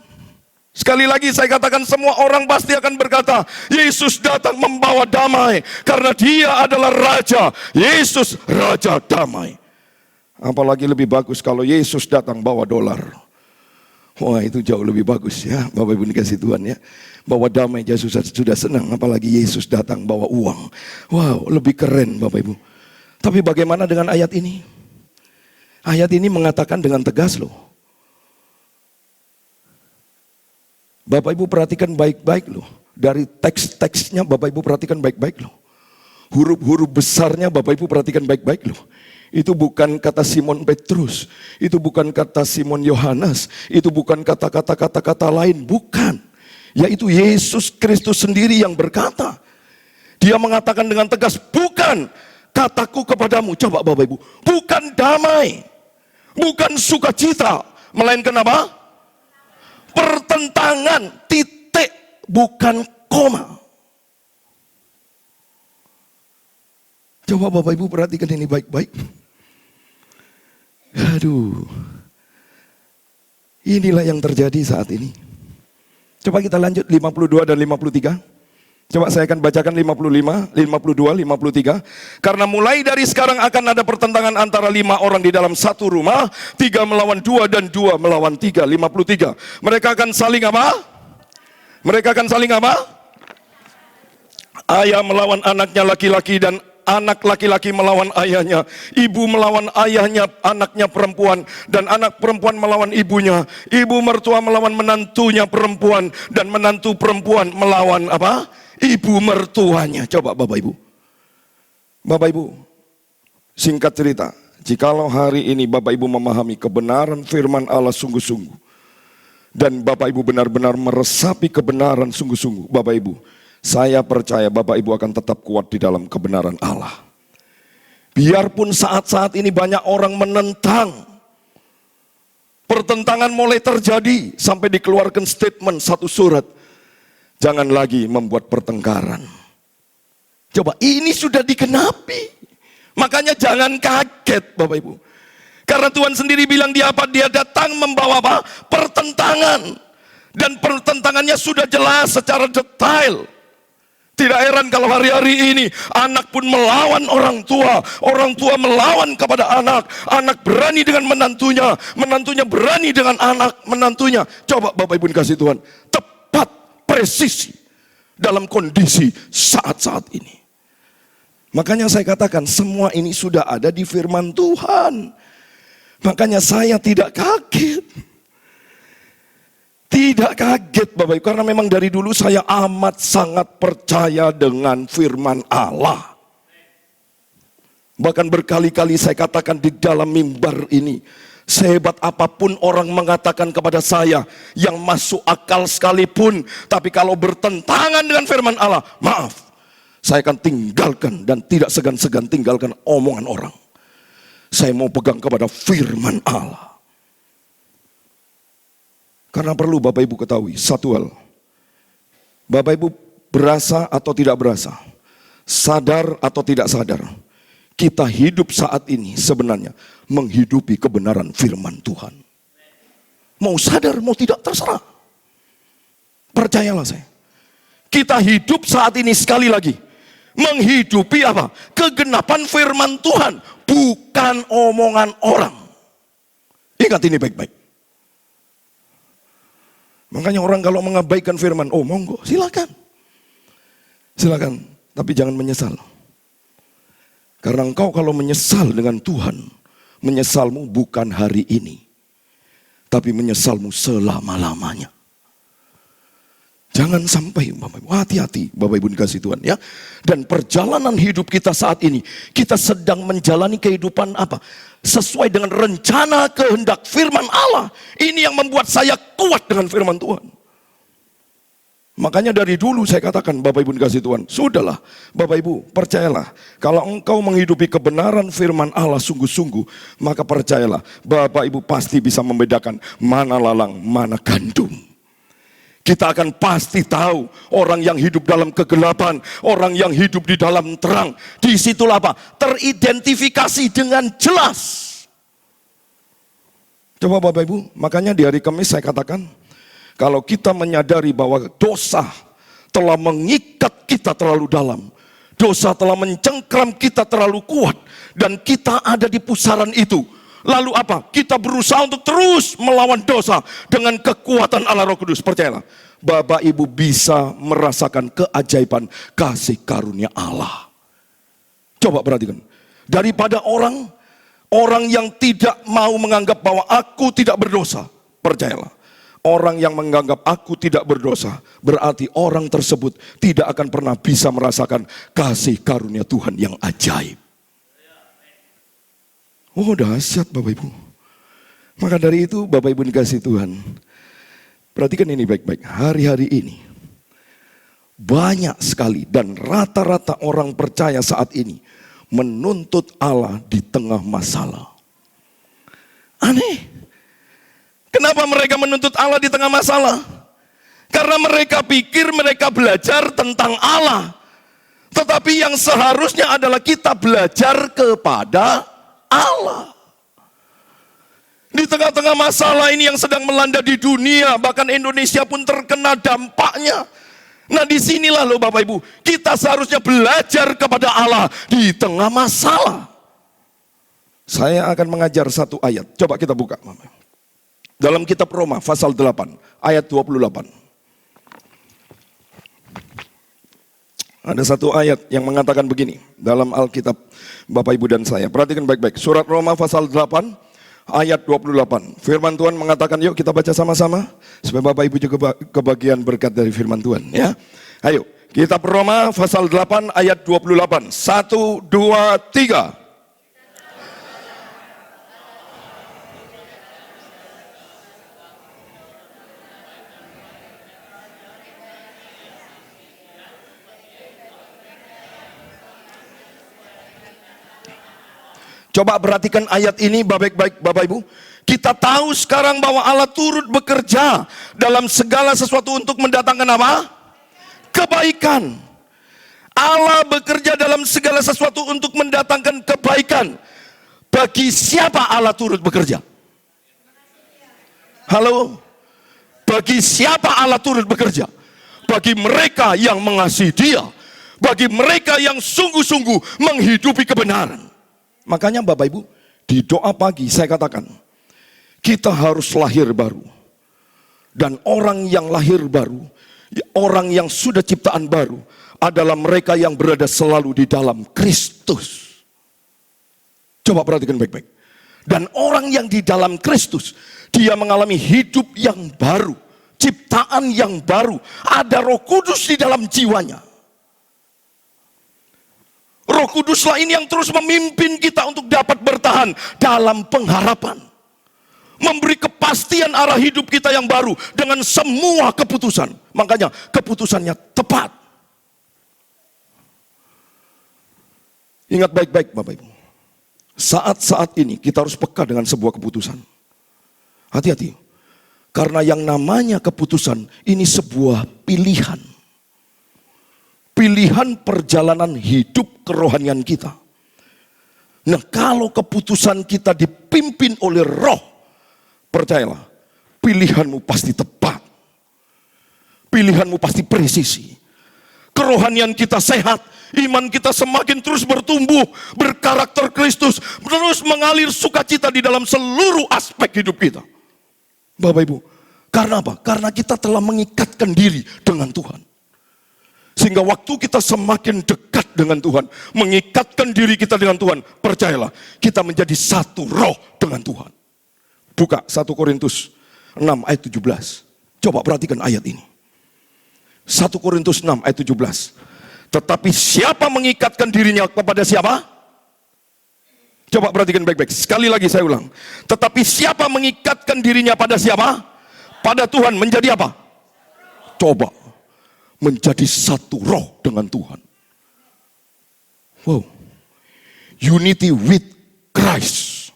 Sekali lagi saya katakan, semua orang pasti akan berkata, Yesus datang membawa damai. Karena dia adalah Raja. Yesus Raja damai. Apalagi lebih bagus kalau Yesus datang bawa dolar. Wah, itu jauh lebih bagus ya. Bapak Ibu dikasih Tuhan ya. Bawa damai Yesus sudah senang. Apalagi Yesus datang bawa uang. Wow, lebih keren Bapak Ibu. Tapi bagaimana dengan ayat ini? Ayat ini mengatakan dengan tegas loh. Bapak Ibu perhatikan baik-baik loh. Dari teks-teksnya Bapak Ibu perhatikan baik-baik loh. Huruf-huruf besarnya Bapak Ibu perhatikan baik-baik loh. Itu bukan kata Simon Petrus. Itu bukan kata Simon Yohanes. Itu bukan kata-kata lain. Bukan. Yaitu Yesus Kristus sendiri yang berkata. Dia mengatakan dengan tegas, bukan kataku kepadamu. Coba Bapak Ibu. Bukan damai. Bukan sukacita. Melainkan apa? Pertentangan, titik, bukan koma. Coba Bapak Ibu perhatikan ini baik-baik. Aduh. Inilah yang terjadi saat ini. Coba kita lanjut 52 dan 53. Coba saya akan bacakan 55, 52, 53. Karena mulai dari sekarang akan ada pertentangan antara 5 orang di dalam satu rumah. 3 melawan 2 dan 2 melawan 3. 53. Mereka akan saling apa? Mereka akan saling apa? Ayah melawan anaknya laki-laki dan anak laki-laki melawan ayahnya. Ibu melawan ayahnya, anaknya perempuan. Dan anak perempuan melawan ibunya. Ibu mertua melawan menantunya perempuan. Dan menantu perempuan melawan apa? Ibu mertuanya. Coba Bapak Ibu. Bapak Ibu, singkat cerita, jikalau hari ini Bapak Ibu memahami kebenaran firman Allah sungguh-sungguh, dan Bapak Ibu benar-benar meresapi kebenaran sungguh-sungguh, Bapak Ibu, saya percaya Bapak Ibu akan tetap kuat di dalam kebenaran Allah. Biarpun saat-saat ini banyak orang menentang, pertentangan mulai terjadi sampai dikeluarkan statement satu surat. Jangan lagi membuat pertengkaran. Coba, ini sudah digenapi. Makanya jangan kaget Bapak Ibu. Karena Tuhan sendiri bilang dia apa? Dia datang membawa apa? Pertentangan. Dan pertentangannya sudah jelas secara detail. Tidak heran kalau hari-hari ini anak pun melawan orang tua melawan kepada anak berani dengan menantunya, menantunya berani dengan anak menantunya. Coba Bapak Ibu kasih Tuhan, tepat, presisi dalam kondisi saat-saat ini. Makanya saya katakan semua ini sudah ada di firman Tuhan. Makanya saya tidak kaget. Tidak kaget Bapak Ibu, karena memang dari dulu saya amat sangat percaya dengan firman Allah. Bahkan berkali-kali saya katakan di dalam mimbar ini, sehebat apapun orang mengatakan kepada saya yang masuk akal sekalipun, tapi kalau bertentangan dengan firman Allah, maaf, saya akan tinggalkan dan tidak segan-segan tinggalkan omongan orang. Saya mau pegang kepada firman Allah. Karena perlu Bapak Ibu ketahui satu hal. Bapak Ibu berasa atau tidak berasa, sadar atau tidak sadar, kita hidup saat ini sebenarnya menghidupi kebenaran firman Tuhan. Mau sadar, mau tidak, terserah. Percayalah saya. Kita hidup saat ini sekali lagi menghidupi apa? Kegenapan firman Tuhan, bukan omongan orang. Ingat ini baik-baik. Makanya orang kalau mengabaikan firman, oh monggo, silakan. Silakan, tapi jangan menyesal. Karena engkau kalau menyesal dengan Tuhan, menyesalmu bukan hari ini, tapi menyesalmu selama-lamanya. Jangan sampai, Bapak Ibu, hati-hati Bapak Ibu dikasih Tuhan ya. Dan perjalanan hidup kita saat ini, kita sedang menjalani kehidupan apa? Sesuai dengan rencana kehendak firman Allah. Ini yang membuat saya kuat dengan firman Tuhan. Makanya dari dulu saya katakan Bapak Ibu dikasih Tuhan, sudahlah Bapak Ibu percayalah. Kalau engkau menghidupi kebenaran firman Allah sungguh-sungguh, maka percayalah Bapak Ibu pasti bisa membedakan mana lalang, mana gandum. Kita akan pasti tahu orang yang hidup dalam kegelapan, orang yang hidup di dalam terang. Disitulah apa? Teridentifikasi dengan jelas. Coba Bapak Ibu, makanya di hari Kamis saya katakan, kalau kita menyadari bahwa dosa telah mengikat kita terlalu dalam, dosa telah mencengkram kita terlalu kuat, dan kita ada di pusaran itu, lalu apa? Kita berusaha untuk terus melawan dosa dengan kekuatan Allah Roh Kudus. Percayalah, Bapak Ibu bisa merasakan keajaiban kasih karunia Allah. Coba perhatikan. Daripada orang yang tidak mau menganggap bahwa aku tidak berdosa, percayalah, orang yang menganggap aku tidak berdosa, berarti orang tersebut tidak akan pernah bisa merasakan kasih karunia Tuhan yang ajaib. Oh dahsyat Bapak Ibu. Maka dari itu Bapak Ibu dikasih Tuhan, perhatikan ini baik-baik. Hari-hari ini banyak sekali dan rata-rata orang percaya saat ini menuntut Allah di tengah masalah. Aneh. Kenapa mereka menuntut Allah di tengah masalah? Karena mereka pikir mereka belajar tentang Allah. Tetapi yang seharusnya adalah kita belajar kepada Allah. Di tengah-tengah masalah ini yang sedang melanda di dunia, bahkan Indonesia pun terkena dampaknya. Nah disinilah loh Bapak Ibu, kita seharusnya belajar kepada Allah di tengah masalah. Saya akan mengajar satu ayat, coba kita buka dalam kitab Roma pasal 8 ayat 28. Ada satu ayat yang mengatakan begini dalam Alkitab Bapak Ibu dan saya. Perhatikan baik-baik. Surat Roma pasal 8 ayat 28. Firman Tuhan mengatakan, yuk kita baca sama-sama supaya Bapak Ibu juga kebagian berkat dari firman Tuhan ya. Ayo, kitab Roma pasal 8 ayat 28. 1, 2, 3. Coba perhatikan ayat ini baik-baik Bapak Ibu. Kita tahu sekarang bahwa Allah turut bekerja dalam segala sesuatu untuk mendatangkan apa? Kebaikan. Allah bekerja dalam segala sesuatu untuk mendatangkan kebaikan. Bagi siapa Allah turut bekerja? Halo? Bagi siapa Allah turut bekerja? Bagi mereka yang mengasihi Dia. bagi mereka yang sungguh-sungguh menghidupi kebenaran. Makanya Bapak Ibu, di doa pagi saya katakan, kita harus lahir baru. Dan orang yang lahir baru, orang yang sudah ciptaan baru, adalah mereka yang berada selalu di dalam Kristus. Coba perhatikan baik-baik. Dan orang yang di dalam Kristus, dia mengalami hidup yang baru, ciptaan yang baru. Ada Roh Kudus di dalam jiwanya. Roh Kuduslah ini yang terus memimpin kita untuk dapat bertahan dalam pengharapan. Memberi kepastian arah hidup kita yang baru dengan semua keputusan. Makanya keputusannya tepat. Ingat baik-baik Bapak Ibu. Saat-saat ini kita harus peka dengan sebuah keputusan. Hati-hati. Karena yang namanya keputusan ini sebuah pilihan. Pilihan perjalanan hidup kerohanian kita. Nah, kalau keputusan kita dipimpin oleh Roh, percayalah, pilihanmu pasti tepat. Pilihanmu pasti presisi. Kerohanian kita sehat, iman kita semakin terus bertumbuh, berkarakter Kristus, terus mengalir sukacita di dalam seluruh aspek hidup kita. Bapak Ibu, karena apa? Karena kita telah mengikatkan diri dengan Tuhan. Sehingga waktu kita semakin dekat dengan Tuhan, mengikatkan diri kita dengan Tuhan, percayalah, kita menjadi satu roh dengan Tuhan. Buka 1 Korintus 6 ayat 17. Coba perhatikan ayat ini. 1 Korintus 6 ayat 17. Tetapi siapa mengikatkan dirinya kepada siapa? Coba perhatikan baik-baik. Sekali lagi saya ulang. Tetapi siapa mengikatkan dirinya pada siapa? Pada Tuhan. Menjadi apa? Coba. Menjadi satu roh dengan Tuhan. Wow. Unity with Christ.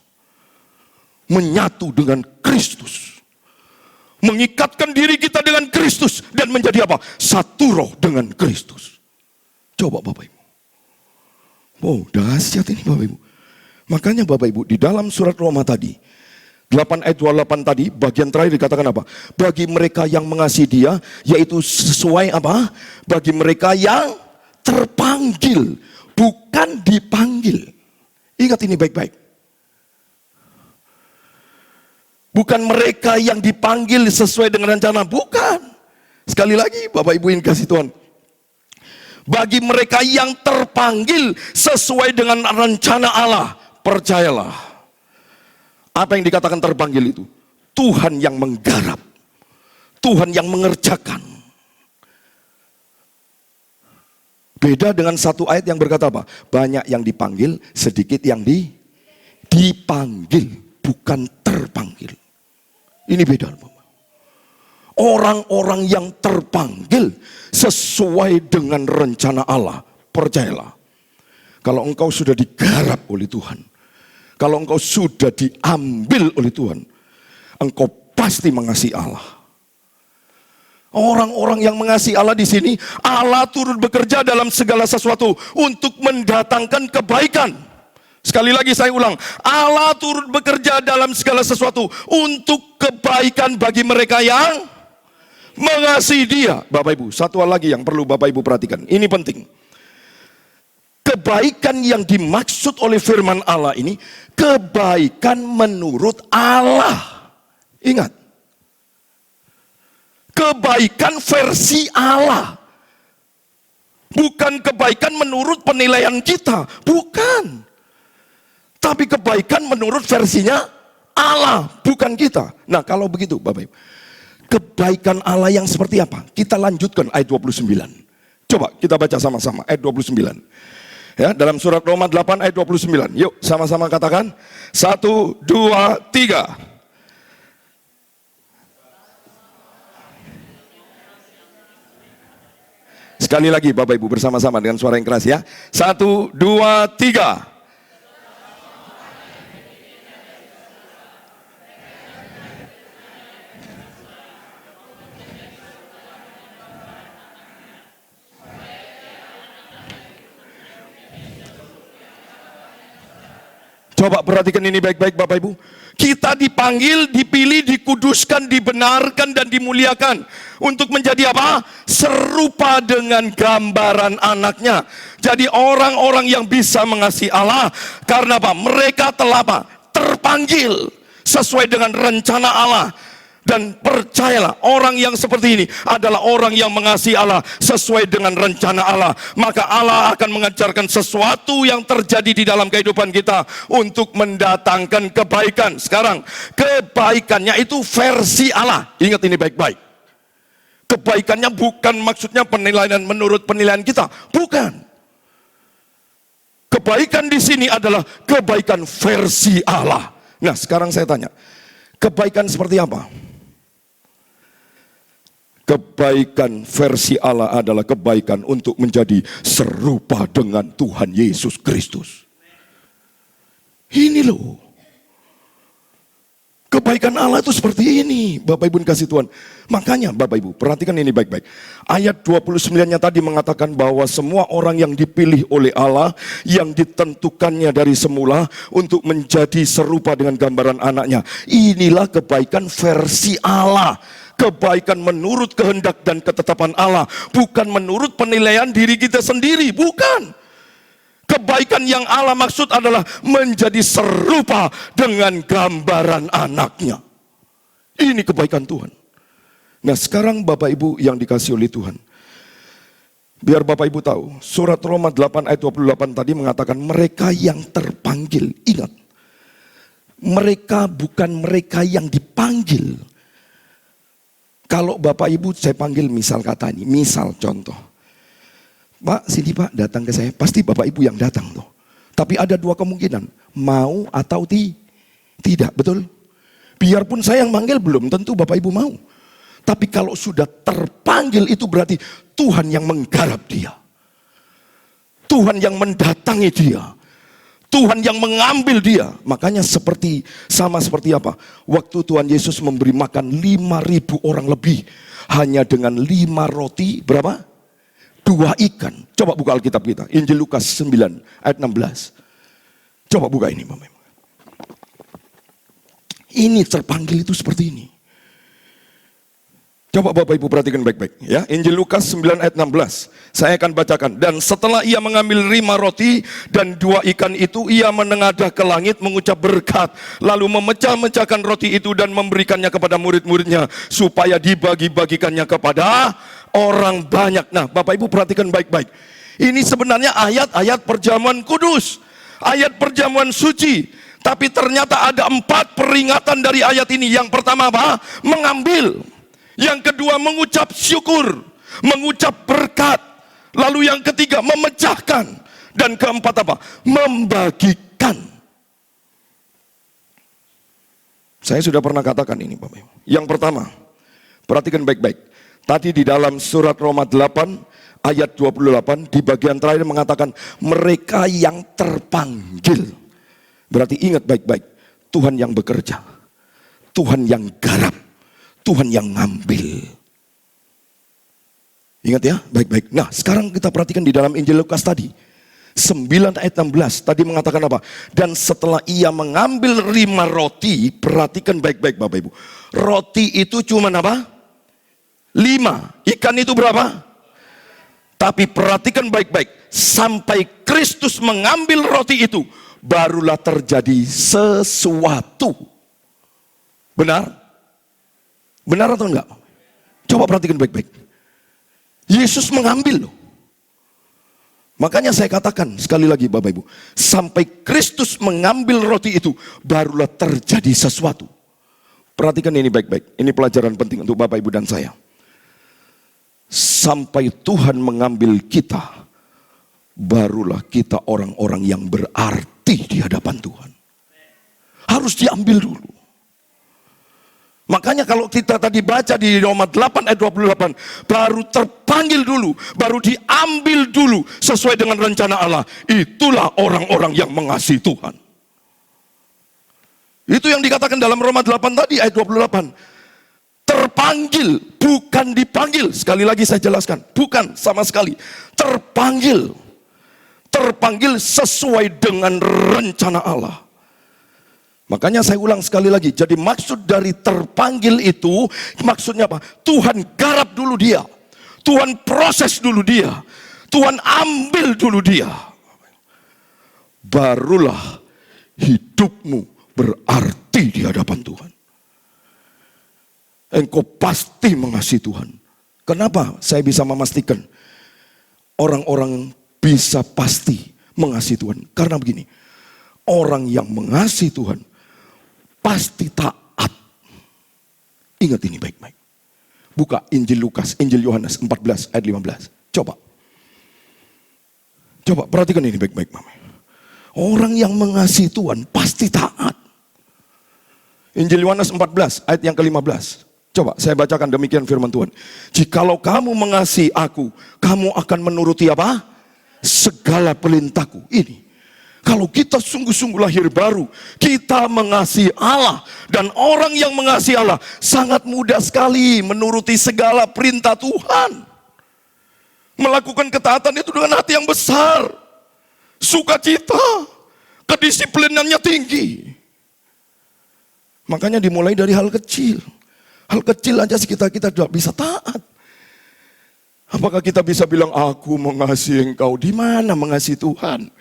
Menyatu dengan Kristus. Mengikatkan diri kita dengan Kristus. Dan menjadi apa? Satu roh dengan Kristus. Coba Bapak Ibu. Wow, dahsyat ini Bapak Ibu. Makanya Bapak Ibu, di dalam surat Roma tadi, 8 ayat 28 tadi, bagian terakhir dikatakan apa? Bagi mereka yang mengasihi Dia, yaitu sesuai apa? Bagi mereka yang terpanggil, bukan dipanggil. Ingat ini baik-baik. Bukan mereka yang dipanggil sesuai dengan rencana, bukan. Sekali lagi Bapak Ibu yang kasih Tuhan. Bagi mereka yang terpanggil sesuai dengan rencana Allah, percayalah. Apa yang dikatakan terpanggil itu? Tuhan yang menggarap. Tuhan yang mengerjakan. Beda dengan satu ayat yang berkata apa? Banyak yang dipanggil, sedikit yang dipanggil, bukan terpanggil. Ini beda. Orang-orang yang terpanggil sesuai dengan rencana Allah, percayalah. Kalau engkau sudah digarap oleh Tuhan, kalau engkau sudah diambil oleh Tuhan, engkau pasti mengasihi Allah. Orang-orang yang mengasihi Allah di sini, Allah turut bekerja dalam segala sesuatu untuk mendatangkan kebaikan. Sekali lagi saya ulang, Allah turut bekerja dalam segala sesuatu untuk kebaikan bagi mereka yang mengasihi Dia. Bapak Ibu, satu hal lagi yang perlu Bapak Ibu perhatikan. Ini penting. Kebaikan yang dimaksud oleh firman Allah ini, kebaikan menurut Allah. Ingat. Kebaikan versi Allah. Bukan kebaikan menurut penilaian kita. Bukan. Tapi kebaikan menurut versinya Allah, bukan kita. Nah, kalau begitu Bapak Ibu, kebaikan Allah yang seperti apa? Kita lanjutkan ayat 29. Coba kita baca sama-sama ayat 29. Ya, dalam surat Roma 8 ayat 29. Yuk sama-sama katakan. 1, 2, 3. Sekali lagi Bapak Ibu bersama-sama dengan suara yang keras ya. 1, 2, 3. Coba perhatikan ini baik-baik Bapak Ibu. Kita dipanggil, dipilih, dikuduskan, dibenarkan dan dimuliakan untuk menjadi apa? Serupa dengan gambaran anaknya. Jadi orang-orang yang bisa mengasihi Allah karena apa? Mereka telah apa? Terpanggil sesuai dengan rencana Allah. Dan percayalah, orang yang seperti ini adalah orang yang mengasihi Allah sesuai dengan rencana Allah. Maka Allah akan mengajarkan sesuatu yang terjadi di dalam kehidupan kita untuk mendatangkan kebaikan. Sekarang, kebaikannya itu versi Allah. Ingat ini baik-baik. Kebaikannya bukan maksudnya penilaian menurut penilaian kita. Bukan. Kebaikan di sini adalah kebaikan versi Allah. Nah, sekarang saya tanya, kebaikan seperti apa? Kebaikan versi Allah adalah kebaikan untuk menjadi serupa dengan Tuhan Yesus Kristus. Ini loh. Kebaikan Allah itu seperti ini, Bapak Ibu kasih Tuhan. Makanya Bapak Ibu, perhatikan ini baik-baik. Ayat 29-nya tadi mengatakan bahwa semua orang yang dipilih oleh Allah, yang ditentukannya dari semula untuk menjadi serupa dengan gambaran anaknya. Inilah kebaikan versi Allah. Kebaikan menurut kehendak dan ketetapan Allah, bukan menurut penilaian diri kita sendiri, bukan. Kebaikan yang Allah maksud adalah menjadi serupa dengan gambaran anaknya. Ini kebaikan Tuhan. Nah sekarang Bapak Ibu yang dikasih oleh Tuhan, biar Bapak Ibu tahu, surat Roma 8 ayat 28 tadi mengatakan mereka yang terpanggil. Ingat, mereka bukan mereka yang dipanggil. Kalau Bapak Ibu saya panggil misal kata ini, misal contoh. Pak, sini Pak, datang ke saya. Pasti Bapak Ibu yang datang tuh. Tapi ada dua kemungkinan, mau atau tidak, betul? Biarpun saya yang manggil belum tentu Bapak Ibu mau. Tapi kalau sudah terpanggil itu berarti Tuhan yang menggarap dia. Tuhan yang mendatangi dia. Tuhan yang mengambil dia. Makanya sama seperti apa? Waktu Tuhan Yesus memberi makan 5.000 orang lebih. Hanya dengan 5 roti, berapa? 2 ikan. Coba buka Alkitab kita. Injil Lukas 9 ayat 16. Coba buka ini Bapak. Ini terpanggil itu seperti ini. Coba Bapak Ibu perhatikan baik-baik ya. Injil Lukas 9 ayat 16. Saya akan bacakan. Dan setelah ia mengambil 5 roti dan 2 ikan itu, ia menengadah ke langit mengucap berkat. Lalu memecah-mecahkan roti itu dan memberikannya kepada murid-muridnya supaya dibagi-bagikannya kepada orang banyak. Nah Bapak Ibu perhatikan baik-baik. Ini sebenarnya ayat-ayat perjamuan kudus. Ayat perjamuan suci. Tapi ternyata ada 4 peringatan dari ayat ini. Yang pertama apa? Mengambil. Yang kedua mengucap syukur, mengucap berkat. Lalu yang ketiga memecahkan. Dan keempat apa? Membagikan. Saya sudah pernah katakan ini Bapak Ibu. Yang pertama, perhatikan baik-baik. Tadi di dalam surat Roma 8 ayat 28 di bagian terakhir mengatakan mereka yang terpanggil. Berarti ingat baik-baik, Tuhan yang bekerja, Tuhan yang garap, Tuhan yang ngambil. Ingat ya, baik-baik. Nah, sekarang kita perhatikan di dalam Injil Lukas tadi. 9 ayat 16 tadi mengatakan apa? Dan setelah ia mengambil 5 roti, perhatikan baik-baik Bapak Ibu. Roti itu cuma apa? 5. Ikan itu berapa? Tapi perhatikan baik-baik. Sampai Kristus mengambil roti itu, barulah terjadi sesuatu. Benar? Benar atau enggak? Coba perhatikan baik-baik. Yesus mengambil loh. Makanya saya katakan sekali lagi Bapak Ibu. Sampai Kristus mengambil roti itu, barulah terjadi sesuatu. Perhatikan ini baik-baik. Ini pelajaran penting untuk Bapak Ibu dan saya. Sampai Tuhan mengambil kita, barulah kita orang-orang yang berarti di hadapan Tuhan. Harus diambil dulu. Makanya kalau kita tadi baca di Roma 8 ayat 28, baru terpanggil dulu, baru diambil dulu sesuai dengan rencana Allah. Itulah orang-orang yang mengasihi Tuhan. Itu yang dikatakan dalam Roma 8 tadi ayat 28. Terpanggil, bukan dipanggil. Sekali lagi saya jelaskan, bukan sama sekali. Terpanggil. Terpanggil sesuai dengan rencana Allah. Makanya saya ulang sekali lagi, jadi maksud dari terpanggil itu, maksudnya apa? Tuhan garap dulu dia, Tuhan proses dulu dia, Tuhan ambil dulu dia. Barulah hidupmu berarti di hadapan Tuhan. Engkau pasti mengasihi Tuhan. Kenapa saya bisa memastikan orang-orang bisa pasti mengasihi Tuhan? Karena begini, orang yang mengasihi Tuhan pasti taat. Ingat ini baik-baik. Buka Injil Lukas, Injil Yohanes 14 ayat 15. Coba perhatikan ini baik-baik, Mama. Orang yang mengasihi Tuhan pasti taat. Injil Yohanes 14 ayat yang ke-15. Coba saya bacakan demikian firman Tuhan. Jikalau kamu mengasihi aku, kamu akan menuruti apa? Segala perintahku. Ini. Kalau kita sungguh-sungguh lahir baru, kita mengasihi Allah. Dan orang yang mengasihi Allah sangat mudah sekali menuruti segala perintah Tuhan. Melakukan ketaatan itu dengan hati yang besar. Sukacita. Kedisiplinannya tinggi. Makanya dimulai dari hal kecil. Hal kecil aja kita sudah bisa taat. Apakah kita bisa bilang, aku mengasihi engkau? Di mana mengasihi Tuhan?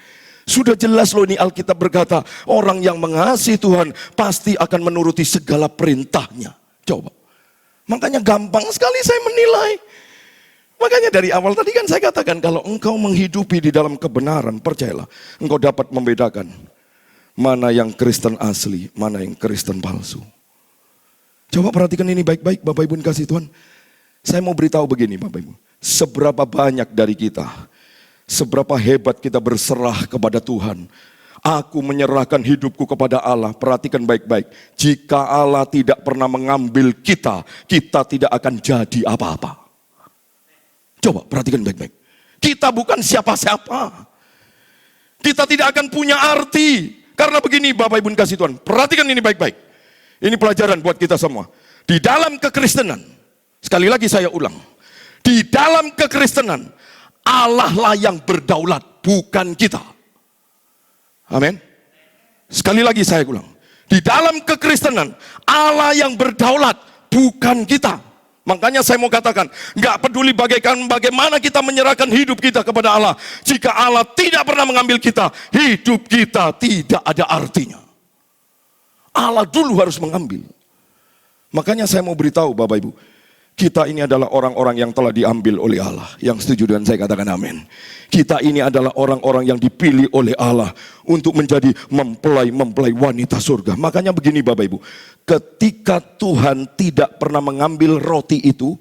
Sudah jelas loh ini Alkitab berkata, orang yang mengasihi Tuhan pasti akan menuruti segala perintahnya. Coba. Makanya gampang sekali saya menilai. Makanya dari awal tadi kan saya katakan, kalau engkau menghidupi di dalam kebenaran, percayalah, engkau dapat membedakan mana yang Kristen asli, mana yang Kristen palsu. Coba perhatikan ini baik-baik Bapak Ibu kasih Tuhan. Saya mau beritahu begini Bapak Ibu. Seberapa banyak dari kita, seberapa hebat kita berserah kepada Tuhan. Aku menyerahkan hidupku kepada Allah. Perhatikan baik-baik. Jika Allah tidak pernah mengambil kita, kita tidak akan jadi apa-apa. Coba perhatikan baik-baik. Kita bukan siapa-siapa. Kita tidak akan punya arti. Karena begini Bapak Ibu kasih Tuhan. Perhatikan ini baik-baik. Ini pelajaran buat kita semua. Di dalam kekristenan, sekali lagi saya ulang. Di dalam kekristenan, Allah lah yang berdaulat, bukan kita. Amin. Sekali lagi saya ulang. Di dalam kekristenan, Allah yang berdaulat, bukan kita. Makanya saya mau katakan, gak peduli bagaimana kita menyerahkan hidup kita kepada Allah. Jika Allah tidak pernah mengambil kita, hidup kita tidak ada artinya. Allah dulu harus mengambil. Makanya saya mau beritahu Bapak Ibu, kita ini adalah orang-orang yang telah diambil oleh Allah. Yang setuju dan saya katakan amin. Kita ini adalah orang-orang yang dipilih oleh Allah untuk menjadi mempelai wanita surga. Makanya begini Bapak Ibu, ketika Tuhan tidak pernah mengambil roti itu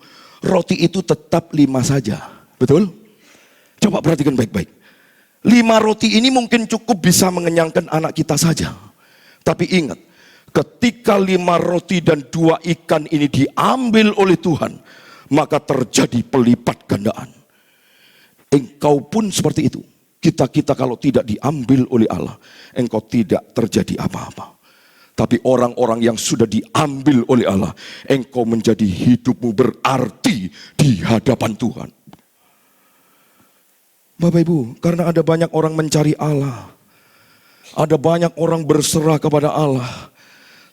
tetap 5 saja. Betul? Coba perhatikan baik-baik. 5 roti ini mungkin cukup bisa mengenyangkan anak kita saja. Tapi ingat, ketika 5 roti dan 2 ikan ini diambil oleh Tuhan, maka terjadi pelipat gandaan. Engkau pun seperti itu. Kita kalau tidak diambil oleh Allah, engkau tidak terjadi apa-apa. Tapi orang-orang yang sudah diambil oleh Allah, engkau menjadi hidupmu berarti di hadapan Tuhan. Bapak Ibu, karena ada banyak orang mencari Allah. Ada banyak orang berserah kepada Allah.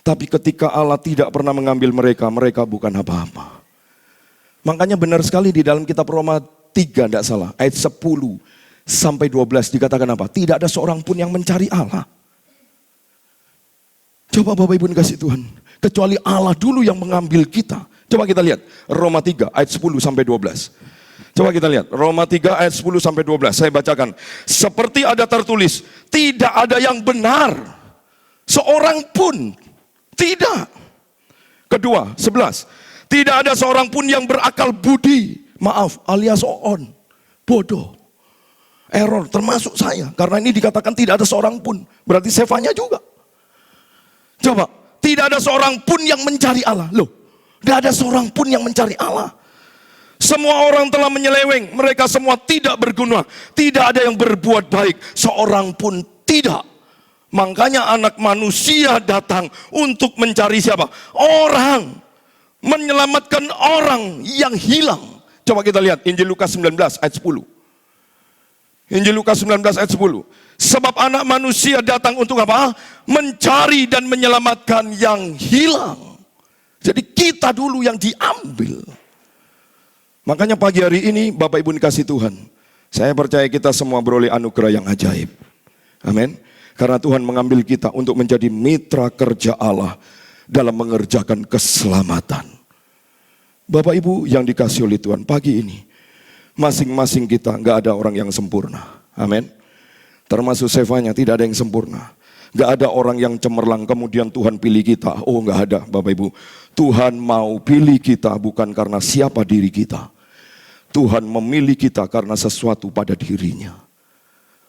Tapi ketika Allah tidak pernah mengambil mereka, mereka bukan apa-apa. Makanya benar sekali di dalam kitab Roma 3, tidak salah, ayat 10 sampai 12 dikatakan apa? Tidak ada seorang pun yang mencari Allah. Coba Bapak Ibu kasih Tuhan, kecuali Allah dulu yang mengambil kita. Coba kita lihat Roma 3 ayat 10 sampai 12. Coba kita lihat Roma 3 ayat 10 sampai 12. Saya bacakan. Seperti ada tertulis, tidak ada yang benar, seorang pun tidak. Kedua, 11. Tidak ada seorang pun yang berakal budi. Maaf, alias on, bodoh, error, termasuk saya. Karena ini dikatakan tidak ada seorang pun, berarti Sefanya juga. Coba, tidak ada seorang pun yang mencari Allah. Loh, tidak ada seorang pun yang mencari Allah. Semua orang telah menyeleweng, mereka semua tidak berguna. Tidak ada yang berbuat baik, seorang pun tidak. Makanya anak manusia datang untuk mencari siapa? Orang, menyelamatkan orang yang hilang. Coba kita lihat Injil Lukas 19 ayat 10. Injil Lukas 19 ayat 10. Sebab anak manusia datang untuk apa? Mencari dan menyelamatkan yang hilang. Jadi kita dulu yang diambil. Makanya pagi hari ini Bapak Ibu dikasih Tuhan, saya percaya kita semua beroleh anugerah yang ajaib. Amin. Karena Tuhan mengambil kita untuk menjadi mitra kerja Allah dalam mengerjakan keselamatan. Bapak Ibu yang dikasih oleh Tuhan, pagi ini masing-masing kita nggak ada orang yang sempurna. Amin. Termasuk Sevanya tidak ada yang sempurna. Nggak ada orang yang cemerlang kemudian Tuhan pilih kita. Oh, nggak ada Bapak Ibu. Tuhan mau pilih kita bukan karena siapa diri kita. Tuhan memilih kita karena sesuatu pada dirinya.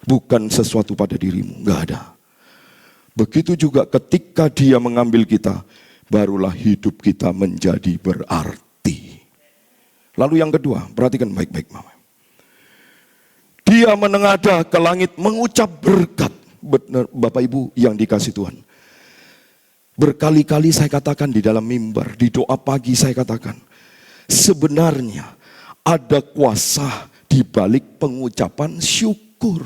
Bukan sesuatu pada dirimu, nggak ada. Begitu juga ketika Dia mengambil kita, barulah hidup kita menjadi berarti. Lalu yang kedua, perhatikan baik-baik Mama. Dia menengadah ke langit mengucap berkat. Benar Bapak Ibu yang dikasih Tuhan. Berkali-kali saya katakan di dalam mimbar, di doa pagi saya katakan, sebenarnya ada kuasa di balik pengucapan syukur.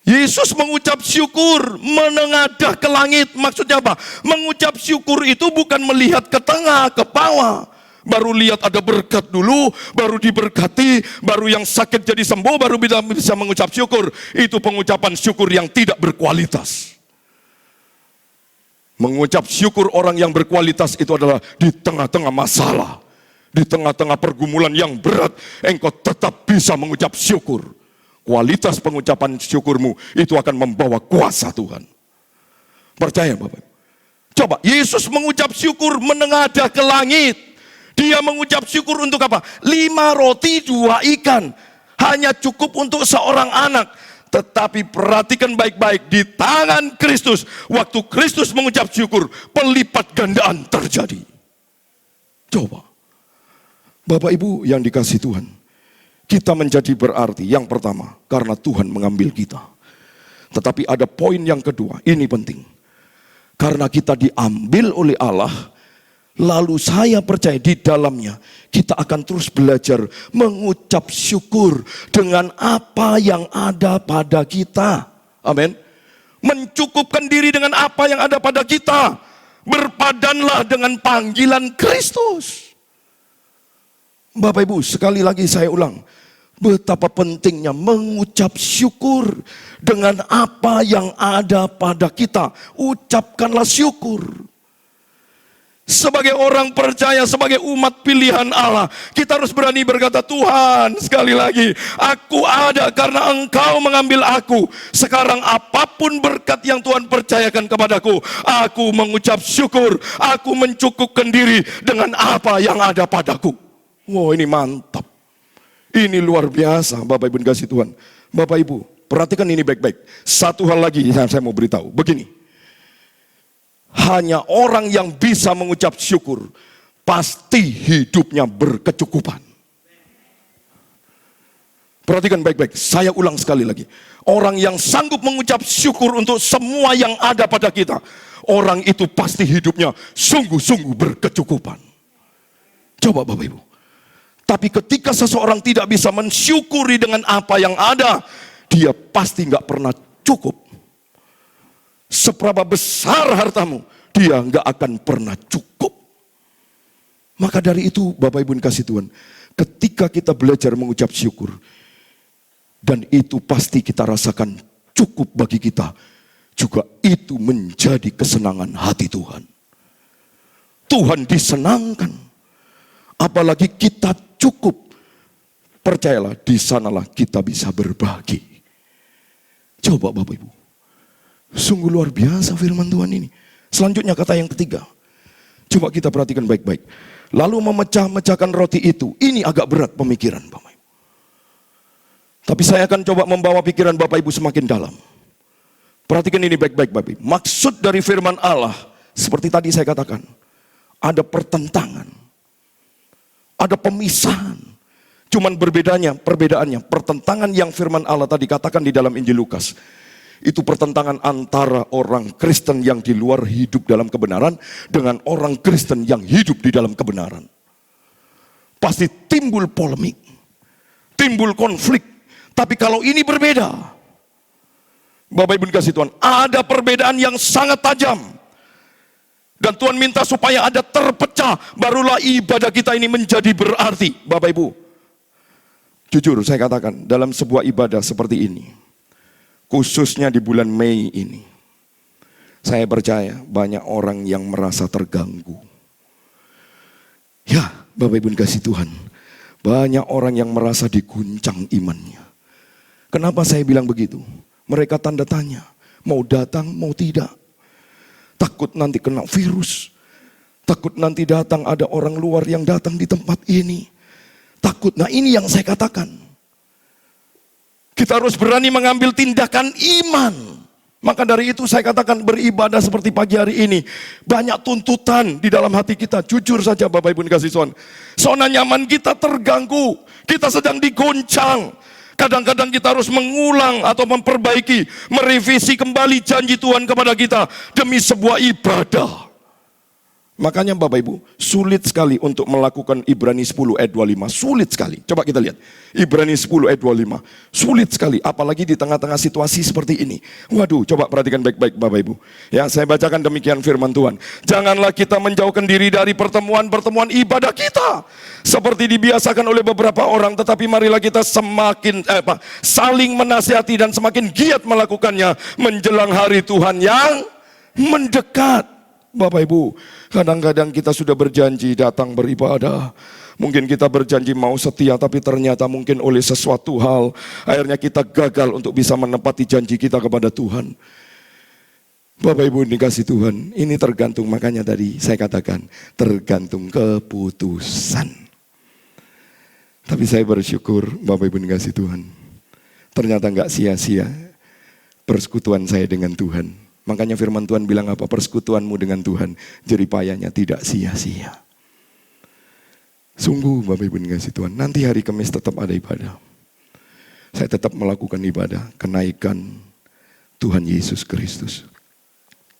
Yesus mengucap syukur, menengadah ke langit. Maksudnya apa? Mengucap syukur itu bukan melihat ke tengah, ke bawah. Baru lihat ada berkat dulu, baru diberkati, baru yang sakit jadi sembuh, baru bisa mengucap syukur. Itu pengucapan syukur yang tidak berkualitas. Mengucap syukur orang yang berkualitas itu adalah di tengah-tengah masalah. Di tengah-tengah pergumulan yang berat, engkau tetap bisa mengucap syukur. Kualitas pengucapan syukurmu itu akan membawa kuasa Tuhan. Percaya Bapak. Coba, Yesus mengucap syukur menengadah ke langit. Dia mengucap syukur untuk apa? 5 roti 2 ikan. Hanya cukup untuk seorang anak. Tetapi perhatikan baik-baik, di tangan Kristus, waktu Kristus mengucap syukur, pelipat gandaan terjadi. Coba. Bapak Ibu yang dikasih Tuhan. Kita menjadi berarti yang pertama karena Tuhan mengambil kita. Tetapi ada poin yang kedua, ini penting. Karena kita diambil oleh Allah, lalu saya percaya di dalamnya kita akan terus belajar mengucap syukur dengan apa yang ada pada kita. Amin. Mencukupkan diri dengan apa yang ada pada kita. Berpadanlah dengan panggilan Kristus. Bapak Ibu, sekali lagi saya ulang. Betapa pentingnya mengucap syukur dengan apa yang ada pada kita. Ucapkanlah syukur. Sebagai orang percaya, sebagai umat pilihan Allah, kita harus berani berkata, Tuhan, sekali lagi, aku ada karena Engkau mengambil aku. Sekarang apapun berkat yang Tuhan percayakan kepadaku, aku mengucap syukur, aku mencukupkan diri dengan apa yang ada padaku. Wow, ini mantap. Ini luar biasa, Bapak Ibu dikasih Tuhan. Bapak Ibu, perhatikan ini baik-baik. Satu hal lagi yang saya mau beritahu, begini. Hanya orang yang bisa mengucap syukur, pasti hidupnya berkecukupan. Perhatikan baik-baik, saya ulang sekali lagi. Orang yang sanggup mengucap syukur untuk semua yang ada pada kita, orang itu pasti hidupnya sungguh-sungguh berkecukupan. Coba Bapak Ibu. Tapi ketika seseorang tidak bisa mensyukuri dengan apa yang ada, dia pasti nggak pernah cukup. Seberapa besar hartamu, dia nggak akan pernah cukup. Maka dari itu Bapak Ibu dikasih Tuhan, ketika kita belajar mengucap syukur, dan itu pasti kita rasakan cukup bagi kita, juga itu menjadi kesenangan hati Tuhan. Tuhan disenangkan, apalagi kita cukup. Percayalah, di sanalah kita bisa berbagi. Coba Bapak Ibu, sungguh luar biasa firman Tuhan ini. Selanjutnya kata yang ketiga, coba kita perhatikan baik-baik. Lalu memecah-mecahkan roti itu, ini agak berat pemikiran Bapak Ibu. Tapi saya akan coba membawa pikiran Bapak Ibu semakin dalam. Perhatikan ini baik-baik Bapak Ibu. Maksud dari firman Allah, seperti tadi saya katakan, ada pertentangan. Ada pemisahan. Cuman perbedaannya, pertentangan yang firman Allah tadi katakan di dalam Injil Lukas. Itu pertentangan antara orang Kristen yang di luar hidup dalam kebenaran dengan orang Kristen yang hidup di dalam kebenaran. Pasti timbul polemik. timbul konflik. Tapi kalau ini berbeda, Bapak Ibu kasih Tuhan, ada perbedaan yang sangat tajam. Dan Tuhan minta supaya ada terpecah, barulah ibadah kita ini menjadi berarti. Bapak Ibu, jujur saya katakan, dalam sebuah ibadah seperti ini, khususnya di bulan Mei ini, saya percaya banyak orang yang merasa terganggu. Ya, Bapak Ibu kasih Tuhan, banyak orang yang merasa diguncang imannya. Kenapa saya bilang begitu? Mereka tanda tanya, mau datang mau tidak. Takut nanti kena virus. Takut nanti datang ada orang luar yang datang di tempat ini. Takut, nah ini yang saya katakan. Kita harus berani mengambil tindakan iman. Maka dari itu saya katakan beribadah seperti pagi hari ini. Banyak tuntutan di dalam hati kita. Jujur saja Bapak Ibu dikasih Tuhan. Zona nyaman kita terganggu. Kita sedang digoncang. Kadang-kadang kita harus mengulang atau memperbaiki, merevisi kembali janji Tuhan kepada kita demi sebuah ibadah. Makanya Bapak Ibu, sulit sekali untuk melakukan Ibrani 10 ayat 25. Sulit sekali. Coba kita lihat. Ibrani 10 ayat 25. Sulit sekali, apalagi di tengah-tengah situasi seperti ini. Waduh, coba perhatikan baik-baik Bapak Ibu. Ya, saya bacakan demikian firman Tuhan. Janganlah kita menjauhkan diri dari pertemuan-pertemuan ibadah kita, seperti dibiasakan oleh beberapa orang, tetapi marilah kita saling menasihati dan semakin giat melakukannya menjelang hari Tuhan yang mendekat. Bapak Ibu, kadang-kadang kita sudah berjanji datang beribadah. Mungkin kita berjanji mau setia, tapi ternyata mungkin oleh sesuatu hal akhirnya kita gagal untuk bisa menepati janji kita kepada Tuhan. Bapak Ibu dikasih Tuhan, ini tergantung, makanya tadi saya katakan tergantung keputusan. Tapi saya bersyukur Bapak Ibu dikasih Tuhan, ternyata gak sia-sia persekutuan saya dengan Tuhan. Makanya firman Tuhan bilang apa? Persekutuanmu dengan Tuhan, jeripayanya tidak sia-sia. Sungguh Bapak Ibu dikasih Tuhan, nanti hari Kamis tetap ada ibadah. Saya tetap melakukan ibadah, kenaikan Tuhan Yesus Kristus.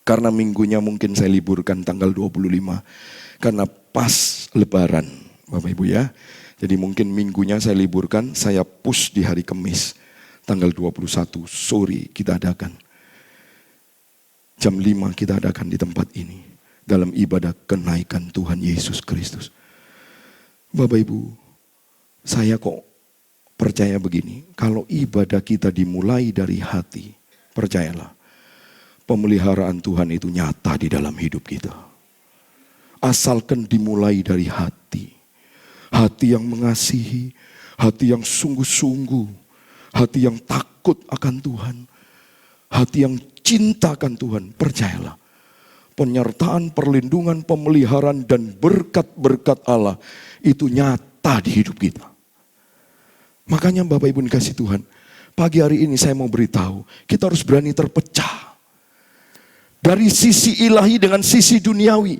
Karena minggunya mungkin saya liburkan tanggal 25, karena pas lebaran Bapak Ibu ya. Jadi mungkin minggunya saya liburkan, saya push di hari Kamis, tanggal 21 sore kita adakan. Jam 5 kita adakan di tempat ini dalam ibadah kenaikan Tuhan Yesus Kristus. Bapak Ibu, saya kok percaya begini, kalau ibadah kita dimulai dari hati, percayalah, pemeliharaan Tuhan itu nyata di dalam hidup kita. Asalkan dimulai dari hati. Hati yang mengasihi, hati yang sungguh-sungguh, hati yang takut akan Tuhan, hati yang cintakan Tuhan, percayalah. Penyertaan, perlindungan, pemeliharaan, dan berkat-berkat Allah itu nyata di hidup kita. Makanya Bapak Ibu dikasih Tuhan, pagi hari ini saya mau beritahu, kita harus berani terpecah. Dari sisi ilahi dengan sisi duniawi,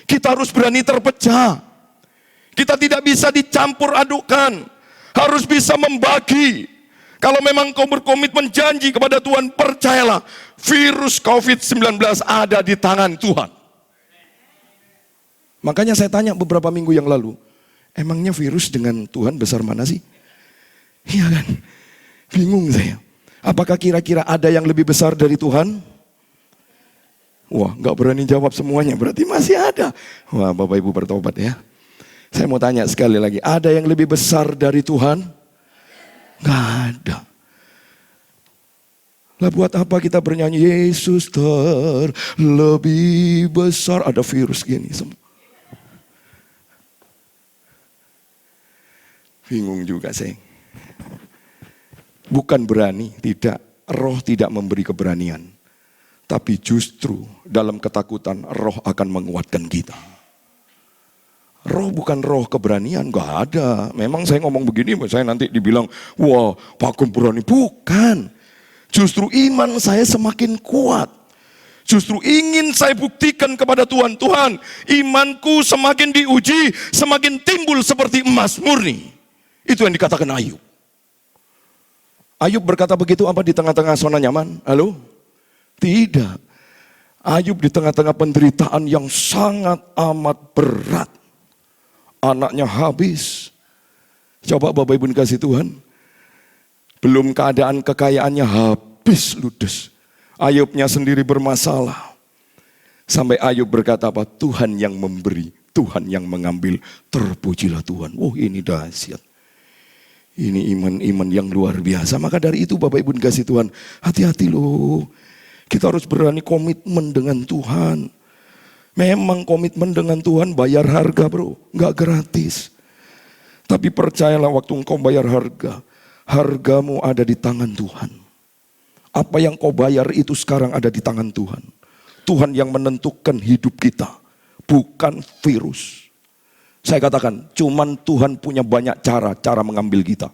kita harus berani terpecah. Kita tidak bisa dicampur adukkan, harus bisa membagi. Kalau memang kau berkomitmen janji kepada Tuhan, percayalah, virus COVID-19 ada di tangan Tuhan. Makanya saya tanya beberapa minggu yang lalu, emangnya virus dengan Tuhan besar mana sih? Iya kan? Bingung saya. Apakah kira-kira ada yang lebih besar dari Tuhan? Wah, gak berani jawab semuanya, berarti masih ada. Wah, Bapak Ibu bertobat ya. Saya mau tanya sekali lagi, ada yang lebih besar dari Tuhan? Gak ada. Lah buat apa kita bernyanyi Yesus terlebih besar, ada virus gini semua. Bingung juga saya. Bukan berani, tidak. Roh tidak memberi keberanian. Tapi justru dalam ketakutan roh akan menguatkan kita. Roh bukan roh keberanian, gak ada. Memang saya ngomong begini, saya nanti dibilang, wah Pak Gun berani. Bukan. Justru iman saya semakin kuat. Justru ingin saya buktikan kepada Tuhan. Tuhan, imanku semakin diuji, semakin timbul seperti emas murni. Itu yang dikatakan Ayub. Ayub berkata begitu apa di tengah-tengah zona nyaman? Halo? Tidak. Ayub di tengah-tengah penderitaan yang sangat amat berat. Anaknya habis. Coba Bapak Ibu dikasih Tuhan. Belum keadaan kekayaannya habis ludes. Ayubnya sendiri bermasalah. Sampai Ayub berkata apa? Tuhan yang memberi, Tuhan yang mengambil. Terpujilah Tuhan. Ini dahsyat. Ini iman-iman yang luar biasa. Maka dari itu Bapak Ibu dikasih Tuhan, hati-hati loh. Kita harus berani komitmen dengan Tuhan. Memang komitmen dengan Tuhan bayar harga bro, gak gratis. Tapi percayalah waktu engkau bayar harga, hargamu ada di tangan Tuhan. Apa yang kau bayar itu sekarang ada di tangan Tuhan. Tuhan yang menentukan hidup kita, bukan virus. Saya katakan, cuman Tuhan punya banyak cara mengambil kita.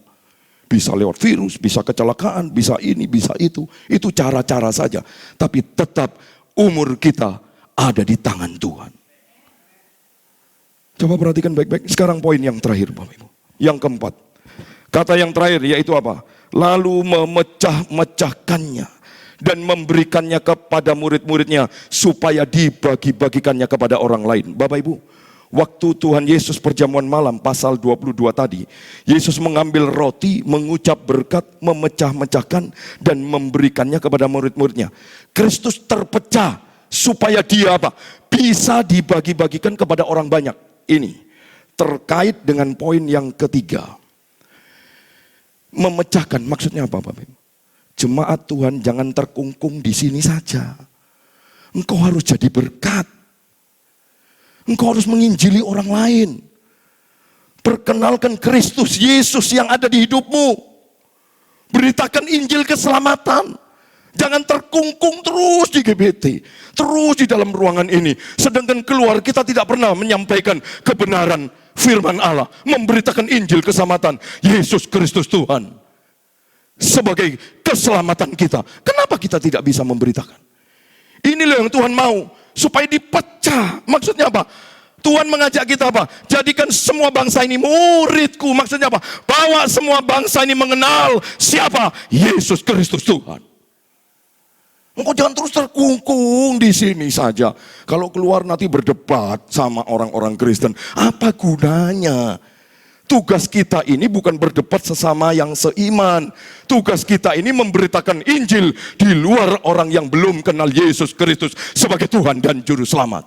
Bisa lewat virus, bisa kecelakaan, bisa ini, bisa itu. Itu cara-cara saja. Tapi tetap umur kita ada di tangan Tuhan. Coba perhatikan baik-baik. Sekarang poin yang terakhir Bapak Ibu. Yang keempat. Kata yang terakhir yaitu apa? Lalu memecah-mecahkannya dan memberikannya kepada murid-muridnya supaya dibagi-bagikannya kepada orang lain. Bapak Ibu, waktu Tuhan Yesus perjamuan malam pasal 22 tadi, Yesus mengambil roti, mengucap berkat, memecah-mecahkan dan memberikannya kepada murid-muridnya. Kristus terpecah supaya dia apa? Bisa dibagi-bagikan kepada orang banyak. Ini terkait dengan poin yang ketiga. Memecahkan maksudnya apa Bapak Ibu? Jemaat Tuhan jangan terkungkung di sini saja. Engkau harus jadi berkat. Engkau harus menginjili orang lain. Perkenalkan Kristus Yesus yang ada di hidupmu. Beritakan Injil keselamatan. Jangan terkungkung terus di GBT. Terus di dalam ruangan ini. Sedangkan keluar kita tidak pernah menyampaikan kebenaran firman Allah. Memberitakan Injil keselamatan. Yesus Kristus Tuhan. Sebagai keselamatan kita. Kenapa kita tidak bisa memberitakan? Inilah yang Tuhan mau. Supaya dipecah. Maksudnya apa? Tuhan mengajak kita apa? Jadikan semua bangsa ini muridku. Maksudnya apa? Bawa semua bangsa ini mengenal siapa? Yesus Kristus Tuhan. Engkau jangan terus terkungkung di sini saja. Kalau keluar nanti berdebat sama orang-orang Kristen. Apa gunanya? Tugas kita ini bukan berdebat sesama yang seiman. Tugas kita ini memberitakan Injil di luar orang yang belum kenal Yesus Kristus sebagai Tuhan dan Juru Selamat.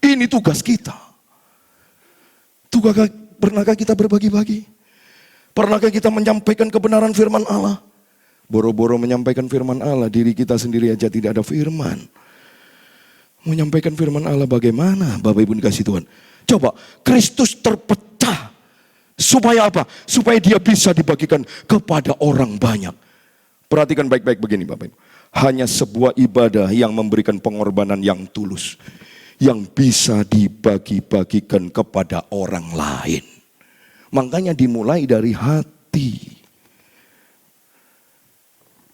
Ini tugas kita. Pernahkah kita berbagi-bagi? Pernahkah kita menyampaikan kebenaran firman Allah? Boro-boro menyampaikan firman Allah, diri kita sendiri aja tidak ada firman. Menyampaikan firman Allah bagaimana Bapak Ibu dikasih Tuhan? Coba, Kristus terpecah. Supaya apa? Supaya dia bisa dibagikan kepada orang banyak. Perhatikan baik-baik begini Bapak Ibu. Hanya sebuah ibadah yang memberikan pengorbanan yang tulus. Yang bisa dibagi-bagikan kepada orang lain. Makanya dimulai dari hati.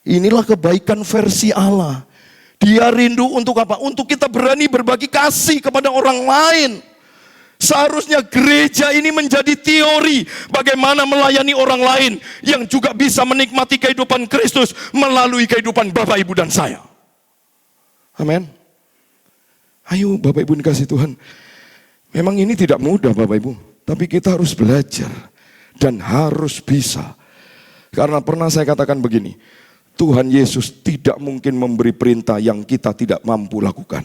Inilah kebaikan versi Allah. Dia rindu untuk apa? Untuk kita berani berbagi kasih kepada orang lain. Seharusnya gereja ini menjadi teori bagaimana melayani orang lain yang juga bisa menikmati kehidupan Kristus melalui kehidupan Bapak Ibu dan saya. Amin. Ayo Bapak Ibu dikasih Tuhan. Memang ini tidak mudah Bapak Ibu. Tapi kita harus belajar. Dan harus bisa. Karena pernah saya katakan begini. Tuhan Yesus tidak mungkin memberi perintah yang kita tidak mampu lakukan.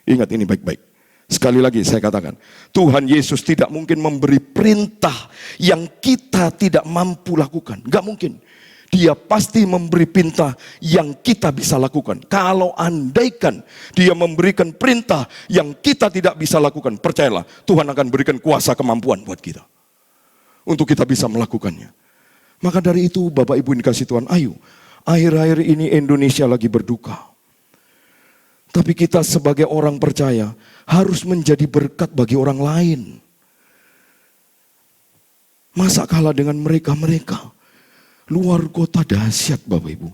Ingat ini baik-baik. Sekali lagi saya katakan, Tuhan Yesus tidak mungkin memberi perintah yang kita tidak mampu lakukan. Gak mungkin. Dia pasti memberi perintah yang kita bisa lakukan. Kalau andaikan dia memberikan perintah yang kita tidak bisa lakukan, percayalah Tuhan akan berikan kuasa kemampuan buat kita. Untuk kita bisa melakukannya. Maka dari itu Bapak Ibu dikasih Tuhan, ayo. Akhir-akhir ini Indonesia lagi berduka. Tapi kita sebagai orang percaya harus menjadi berkat bagi orang lain. Masa kalah dengan mereka-mereka. Luar kota dahsyat Bapak Ibu.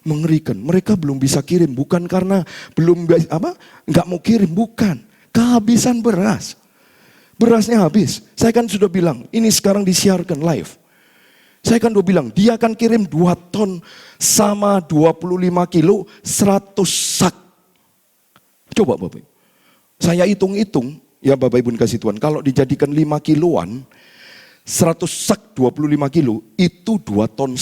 Mengerikan. Mereka belum bisa kirim. Bukan karena nggak mau kirim. Bukan. Kehabisan beras. Berasnya habis. Saya kan sudah bilang. Ini sekarang disiarkan live. Saya kan udah bilang, dia akan kirim 2 ton sama 25 kilo 100 sak. Coba Bapak Ibu. Saya hitung-hitung, ya Bapak Ibu dikasih Tuhan, kalau dijadikan 5 kiloan, 100 sak 25 kilo, itu 2,5 ton.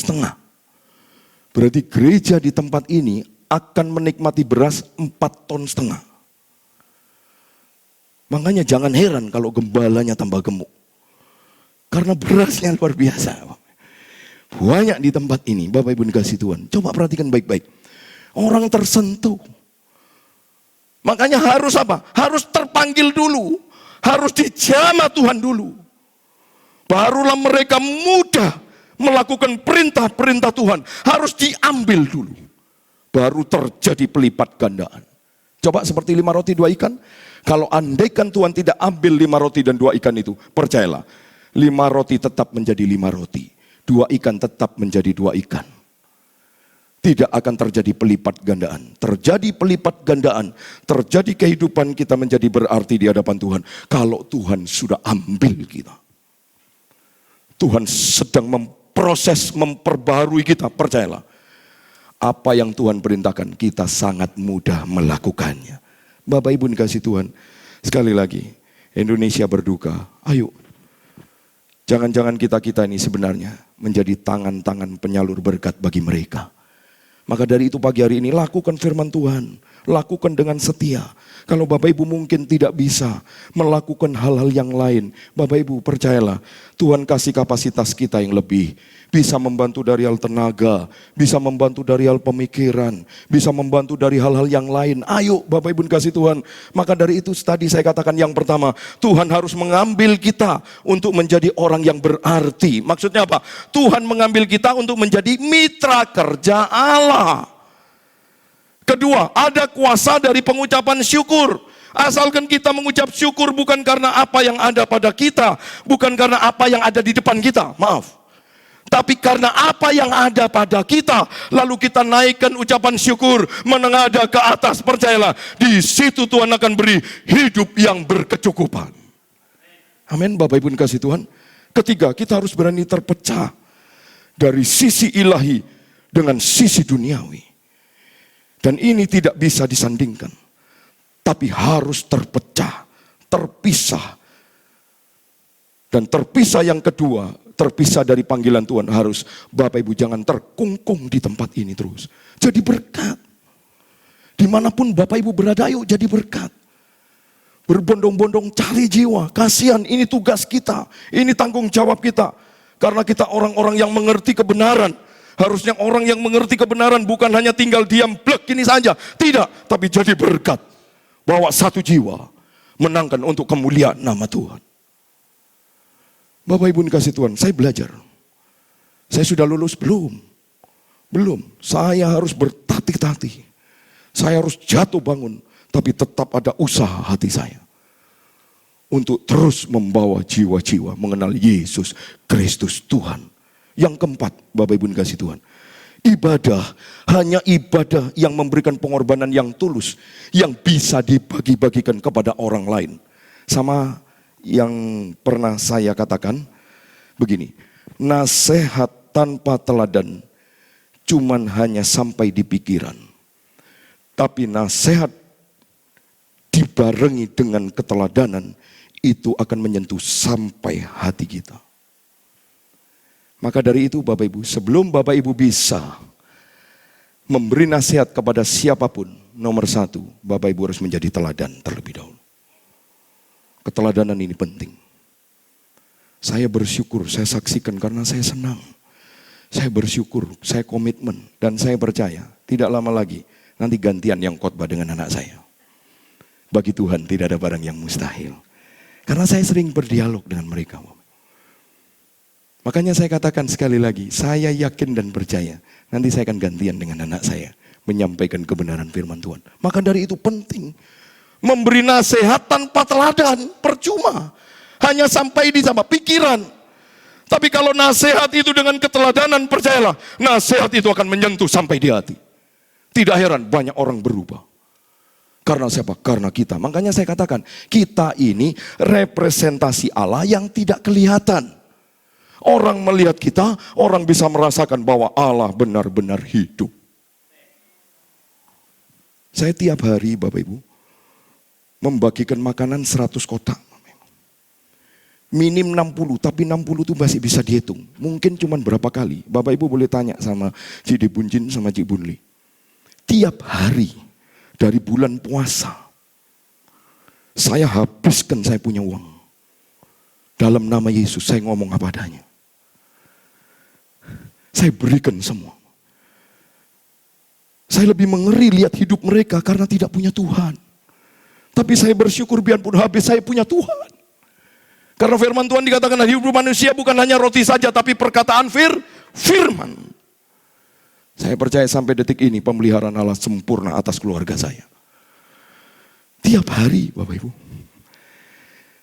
Berarti gereja di tempat ini akan menikmati beras 4,5 ton. Makanya jangan heran kalau gembalanya tambah gemuk. Karena berasnya luar biasa. Banyak di tempat ini, Bapak Ibu dikasih Tuhan. Coba perhatikan baik-baik. Orang tersentuh. Makanya harus apa? Harus terpanggil dulu. Harus dijamah Tuhan dulu. Barulah mereka mudah melakukan perintah-perintah Tuhan. Harus diambil dulu. Baru terjadi pelipat gandaan. Coba seperti 5 roti 2 ikan. Kalau andaikan Tuhan tidak ambil 5 roti dan 2 ikan itu, percayalah. 5 roti tetap menjadi 5 roti. 2 ikan tetap menjadi 2 ikan. Tidak akan terjadi pelipat gandaan. Terjadi pelipat gandaan. Terjadi kehidupan kita menjadi berarti di hadapan Tuhan. Kalau Tuhan sudah ambil kita. Tuhan sedang memproses, memperbarui kita. Percayalah. Apa yang Tuhan perintahkan, kita sangat mudah melakukannya. Bapak Ibu dikasih Tuhan. Sekali lagi, Indonesia berduka. Ayo. Jangan-jangan kita ini sebenarnya menjadi tangan-tangan penyalur berkat bagi mereka. Maka dari itu pagi hari ini lakukan firman Tuhan. Lakukan dengan setia. Kalau Bapak Ibu mungkin tidak bisa melakukan hal-hal yang lain. Bapak Ibu percayalah, Tuhan kasih kapasitas kita yang lebih. Bisa membantu dari hal tenaga, bisa membantu dari hal pemikiran, bisa membantu dari hal-hal yang lain. Ayo Bapak Ibu kasih Tuhan. Maka dari itu tadi saya katakan yang pertama, Tuhan harus mengambil kita untuk menjadi orang yang berarti. Maksudnya apa? Tuhan mengambil kita untuk menjadi mitra kerja Allah. Kedua, ada kuasa dari pengucapan syukur. Asalkan kita mengucap syukur bukan karena apa yang ada pada kita, bukan karena apa yang ada di depan kita. Maaf. Tapi karena apa yang ada pada kita, lalu kita naikkan ucapan syukur, menengadah ke atas, percayalah, di situ Tuhan akan beri hidup yang berkecukupan. Amin, Bapak Ibu kasih Tuhan. Ketiga, kita harus berani terpecah dari sisi ilahi dengan sisi duniawi. Dan ini tidak bisa disandingkan, tapi harus terpecah, terpisah. Dan terpisah yang kedua, terpisah dari panggilan Tuhan, harus Bapak Ibu jangan terkungkung di tempat ini terus. Jadi berkat. Dimanapun Bapak Ibu berada, ayo jadi berkat. Berbondong-bondong cari jiwa, kasihan, ini tugas kita, ini tanggung jawab kita. Karena kita orang-orang yang mengerti kebenaran. Harusnya orang yang mengerti kebenaran bukan hanya tinggal diam, blek ini saja. Tidak, tapi jadi berkat. Bawa satu jiwa, menangkan untuk kemuliaan nama Tuhan. Bapak Ibu dikasih Tuhan, saya belajar. Saya sudah lulus? Belum. Belum. Saya harus bertatih-tatih. Saya harus jatuh bangun. Tapi tetap ada usaha hati saya. Untuk terus membawa jiwa-jiwa mengenal Yesus Kristus Tuhan. Yang keempat, Bapak Ibu dikasih Tuhan. Ibadah, hanya ibadah yang memberikan pengorbanan yang tulus. Yang bisa dibagi-bagikan kepada orang lain. Sama yang pernah saya katakan begini, nasihat tanpa teladan cuman hanya sampai di pikiran, tapi nasihat dibarengi dengan keteladanan itu akan menyentuh sampai hati kita. Maka dari itu Bapak Ibu, sebelum Bapak Ibu bisa memberi nasihat kepada siapapun, nomor satu, Bapak Ibu harus menjadi teladan terlebih dahulu. Keteladanan ini penting. Saya bersyukur, saya saksikan karena saya senang. Saya bersyukur, saya komitmen, dan saya percaya tidak lama lagi nanti gantian yang khotbah dengan anak saya. Bagi Tuhan tidak ada barang yang mustahil. Karena saya sering berdialog dengan mereka. Makanya saya katakan sekali lagi, saya yakin dan percaya nanti saya akan gantian dengan anak saya menyampaikan kebenaran firman Tuhan. Maka dari itu penting. Memberi nasihat tanpa teladan, percuma. Hanya sampai di sama pikiran. Tapi kalau nasihat itu dengan keteladanan, percayalah, nasihat itu akan menyentuh sampai di hati. Tidak heran banyak orang berubah. Karena siapa? Karena kita. Makanya saya katakan, kita ini representasi Allah yang tidak kelihatan. Orang melihat kita, orang bisa merasakan bahwa Allah benar-benar hidup. Saya tiap hari, Bapak Ibu, membagikan makanan 100 kotak. Minim 60, tapi 60 itu masih bisa dihitung. Mungkin cuma berapa kali. Bapak Ibu boleh tanya sama Cik Bunjin sama Cik Bunli. Tiap hari dari bulan puasa, saya habiskan saya punya uang. Dalam nama Yesus saya ngomong apa adanya. Saya berikan semua. Saya lebih mengeri lihat hidup mereka karena tidak punya Tuhan. Tapi saya bersyukur biarpun habis saya punya Tuhan. Karena firman Tuhan dikatakan hidup manusia bukan hanya roti saja, tapi perkataan firman. Saya percaya sampai detik ini pemeliharaan Allah sempurna atas keluarga saya. Tiap hari Bapak Ibu.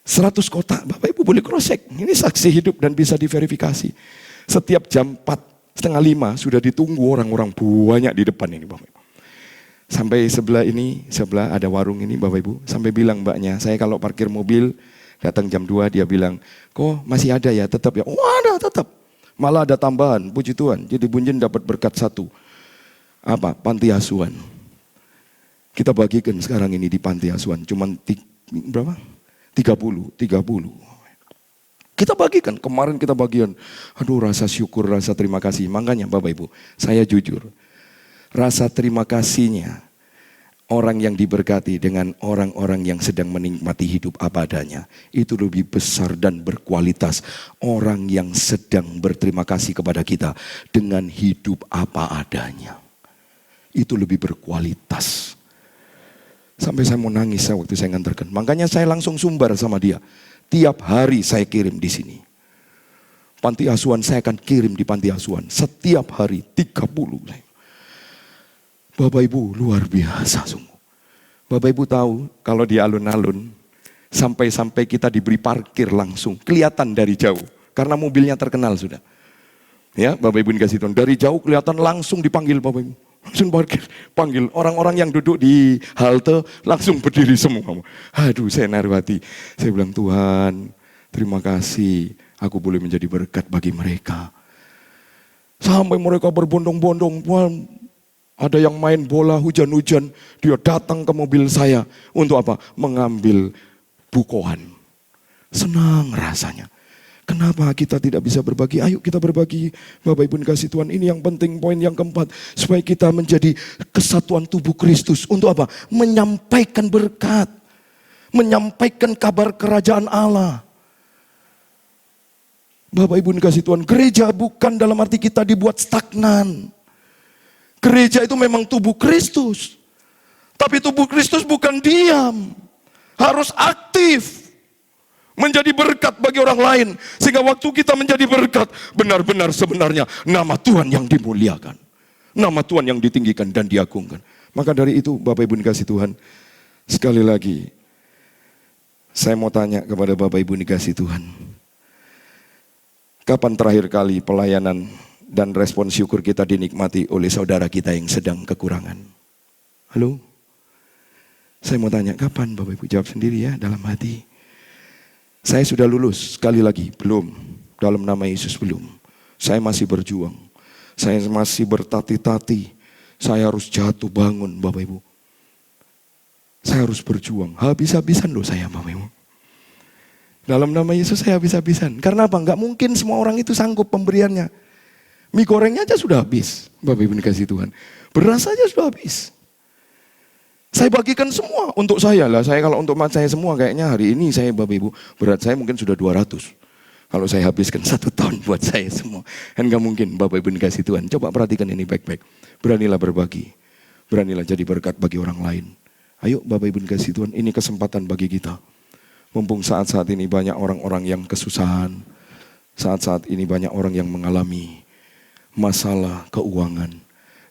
100 kotak, Bapak Ibu boleh cross check. Ini saksi hidup dan bisa diverifikasi. Setiap jam 4:30 sudah ditunggu orang-orang banyak di depan ini Bapak Ibu. Sampai sebelah ada warung ini Bapak Ibu. Sampai bilang mbaknya, saya kalau parkir mobil, datang jam 2 dia bilang, kok masih ada ya tetap ya? Oh ada tetap. Malah ada tambahan, puji Tuhan. Jadi Bunjin dapat berkat 1. Apa? Panti asuhan. Kita bagikan sekarang ini di panti asuhan. Cuman berapa? 30. Kita bagikan, kemarin kita bagian. Aduh rasa syukur, rasa terima kasih. Makanya Bapak Ibu, saya jujur. Rasa terima kasihnya orang yang diberkati dengan orang-orang yang sedang menikmati hidup apa adanya. Itu lebih besar dan berkualitas. Orang yang sedang berterima kasih kepada kita dengan hidup apa adanya. Itu lebih berkualitas. Sampai saya mau nangis waktu saya nganterkan. Makanya saya langsung sumbar sama dia. Tiap hari saya kirim di sini. Panti asuhan saya akan kirim di panti asuhan. Setiap hari 30. Bapak Ibu luar biasa sungguh. Bapak Ibu tahu kalau di alun-alun sampai-sampai kita diberi parkir langsung. Kelihatan dari jauh. Karena mobilnya terkenal sudah. Ya Bapak Ibu dikasih Tuhan. Dari jauh kelihatan langsung dipanggil Bapak Ibu. Langsung parkir, panggil. Orang-orang yang duduk di halte langsung berdiri semua. Aduh saya naruh hati. Saya bilang Tuhan terima kasih. Aku boleh menjadi berkat bagi mereka. Sampai mereka berbondong-bondong. Ada yang main bola hujan-hujan, dia datang ke mobil saya untuk apa? Mengambil bukohan. Senang rasanya. Kenapa kita tidak bisa berbagi? Ayo kita berbagi. Bapak Ibu dikasih Tuhan, ini yang penting, poin yang keempat. Supaya kita menjadi kesatuan tubuh Kristus. Untuk apa? Menyampaikan berkat. Menyampaikan kabar kerajaan Allah. Bapak Ibu dikasih Tuhan, gereja bukan dalam arti kita dibuat stagnan. Gereja itu memang tubuh Kristus. Tapi tubuh Kristus bukan diam. Harus aktif. Menjadi berkat bagi orang lain. Sehingga waktu kita menjadi berkat, benar-benar sebenarnya nama Tuhan yang dimuliakan. Nama Tuhan yang ditinggikan dan diagungkan. Maka dari itu Bapak Ibu dikasih Tuhan, sekali lagi, saya mau tanya kepada Bapak Ibu dikasih Tuhan. Kapan terakhir kali pelayanan dan respon syukur kita dinikmati oleh saudara kita yang sedang kekurangan? Halo? Saya mau tanya, kapan Bapak Ibu? Jawab sendiri ya dalam hati. Saya sudah lulus, sekali lagi, belum. Dalam nama Yesus belum. Saya masih berjuang. Saya masih bertati-tati. Saya harus jatuh bangun Bapak Ibu. Saya harus berjuang. Habis-habisan loh saya Bapak Ibu. Dalam nama Yesus saya habis-habisan. Karena apa? Enggak mungkin semua orang itu sanggup pemberiannya. Mie gorengnya aja sudah habis. Bapak Ibu dikasih Tuhan. Beras aja sudah habis. Saya bagikan semua untuk saya lah. Saya kalau untuk saya semua kayaknya hari ini saya Bapak Ibu. Berat saya mungkin sudah 200. Kalau saya habiskan 1 tahun buat saya semua. Kan gak mungkin Bapak Ibu dikasih Tuhan. Coba perhatikan ini baik-baik. Beranilah berbagi. Beranilah jadi berkat bagi orang lain. Ayo Bapak Ibu dikasih Tuhan. Ini kesempatan bagi kita. Mumpung saat-saat ini banyak orang-orang yang kesusahan. Saat-saat ini banyak orang yang mengalami masalah keuangan.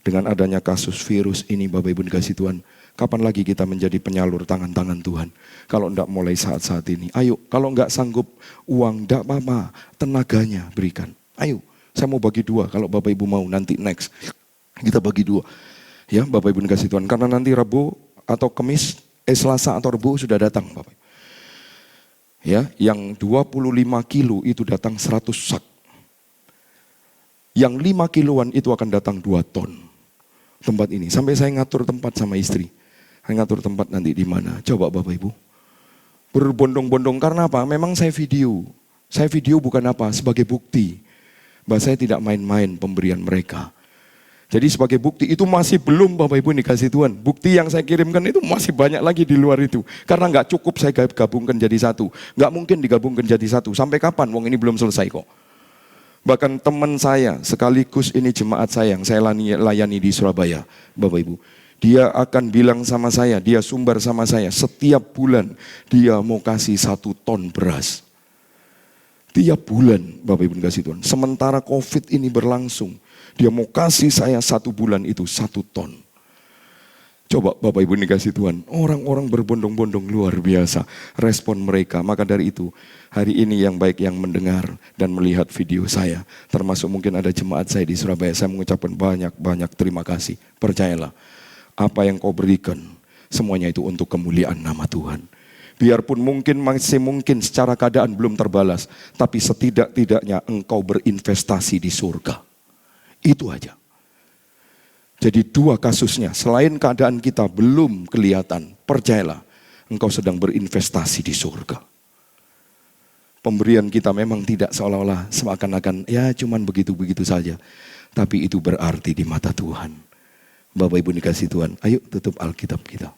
Dengan adanya kasus virus ini Bapak Ibu dikasih Tuhan. Kapan lagi kita menjadi penyalur tangan-tangan Tuhan? Kalau enggak mulai saat-saat ini. Ayo, kalau enggak sanggup uang, enggak apa-apa. Tenaganya berikan. Ayo, saya mau bagi 2. Kalau Bapak Ibu mau nanti next. Kita bagi 2. Ya Bapak Ibu dikasih Tuhan. Karena nanti Rabu atau Kamis, Selasa atau Rabu sudah datang Bapak. Ya, yang 25 kilo itu datang 100 sak. Yang 5 kiloan itu akan datang 2 ton. Tempat ini. Sampai saya ngatur tempat sama istri. Saya ngatur tempat nanti di mana. Coba Bapak Ibu. Berbondong-bondong karena apa? Memang saya video. Saya video bukan apa? Sebagai bukti bahwa saya tidak main-main pemberian mereka. Jadi sebagai bukti itu masih belum Bapak Ibu dikasih Tuhan. Bukti yang saya kirimkan itu masih banyak lagi di luar itu. Karena nggak cukup saya gabungkan jadi satu. Nggak mungkin digabungkan jadi satu. Sampai kapan? Wong ini belum selesai kok. Bahkan teman saya sekaligus ini jemaat saya yang saya layani di Surabaya, Bapak Ibu. Dia akan bilang sama saya, dia sumber sama saya, setiap bulan dia mau kasih 1 ton beras. Tiap bulan Bapak Ibu dikasih Tuhan. Sementara COVID ini berlangsung, dia mau kasih saya 1 bulan itu 1 ton. Coba Bapak Ibu dikasih Tuhan, orang-orang berbondong-bondong luar biasa respon mereka. Maka dari itu hari ini yang baik yang mendengar dan melihat video saya, termasuk mungkin ada jemaat saya di Surabaya, saya mengucapkan banyak-banyak terima kasih. Percayalah, apa yang kau berikan semuanya itu untuk kemuliaan nama Tuhan. Biarpun masih mungkin secara keadaan belum terbalas, tapi setidak-tidaknya engkau berinvestasi di surga. Itu aja. Jadi 2 kasusnya, selain keadaan kita belum kelihatan, percayalah, engkau sedang berinvestasi di surga. Pemberian kita memang tidak seolah-olah seakan-akan ya cuman begitu-begitu saja. Tapi itu berarti di mata Tuhan. Bapak Ibu dikasih Tuhan, ayo tutup Alkitab kita.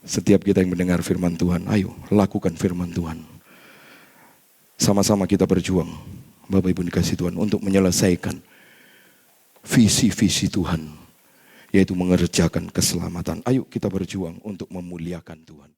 Setiap kita yang mendengar firman Tuhan, ayo lakukan firman Tuhan. Sama-sama kita berjuang, Bapak Ibu dikasih Tuhan, untuk menyelesaikan visi-visi Tuhan, yaitu mengerjakan keselamatan. Ayo kita berjuang untuk memuliakan Tuhan.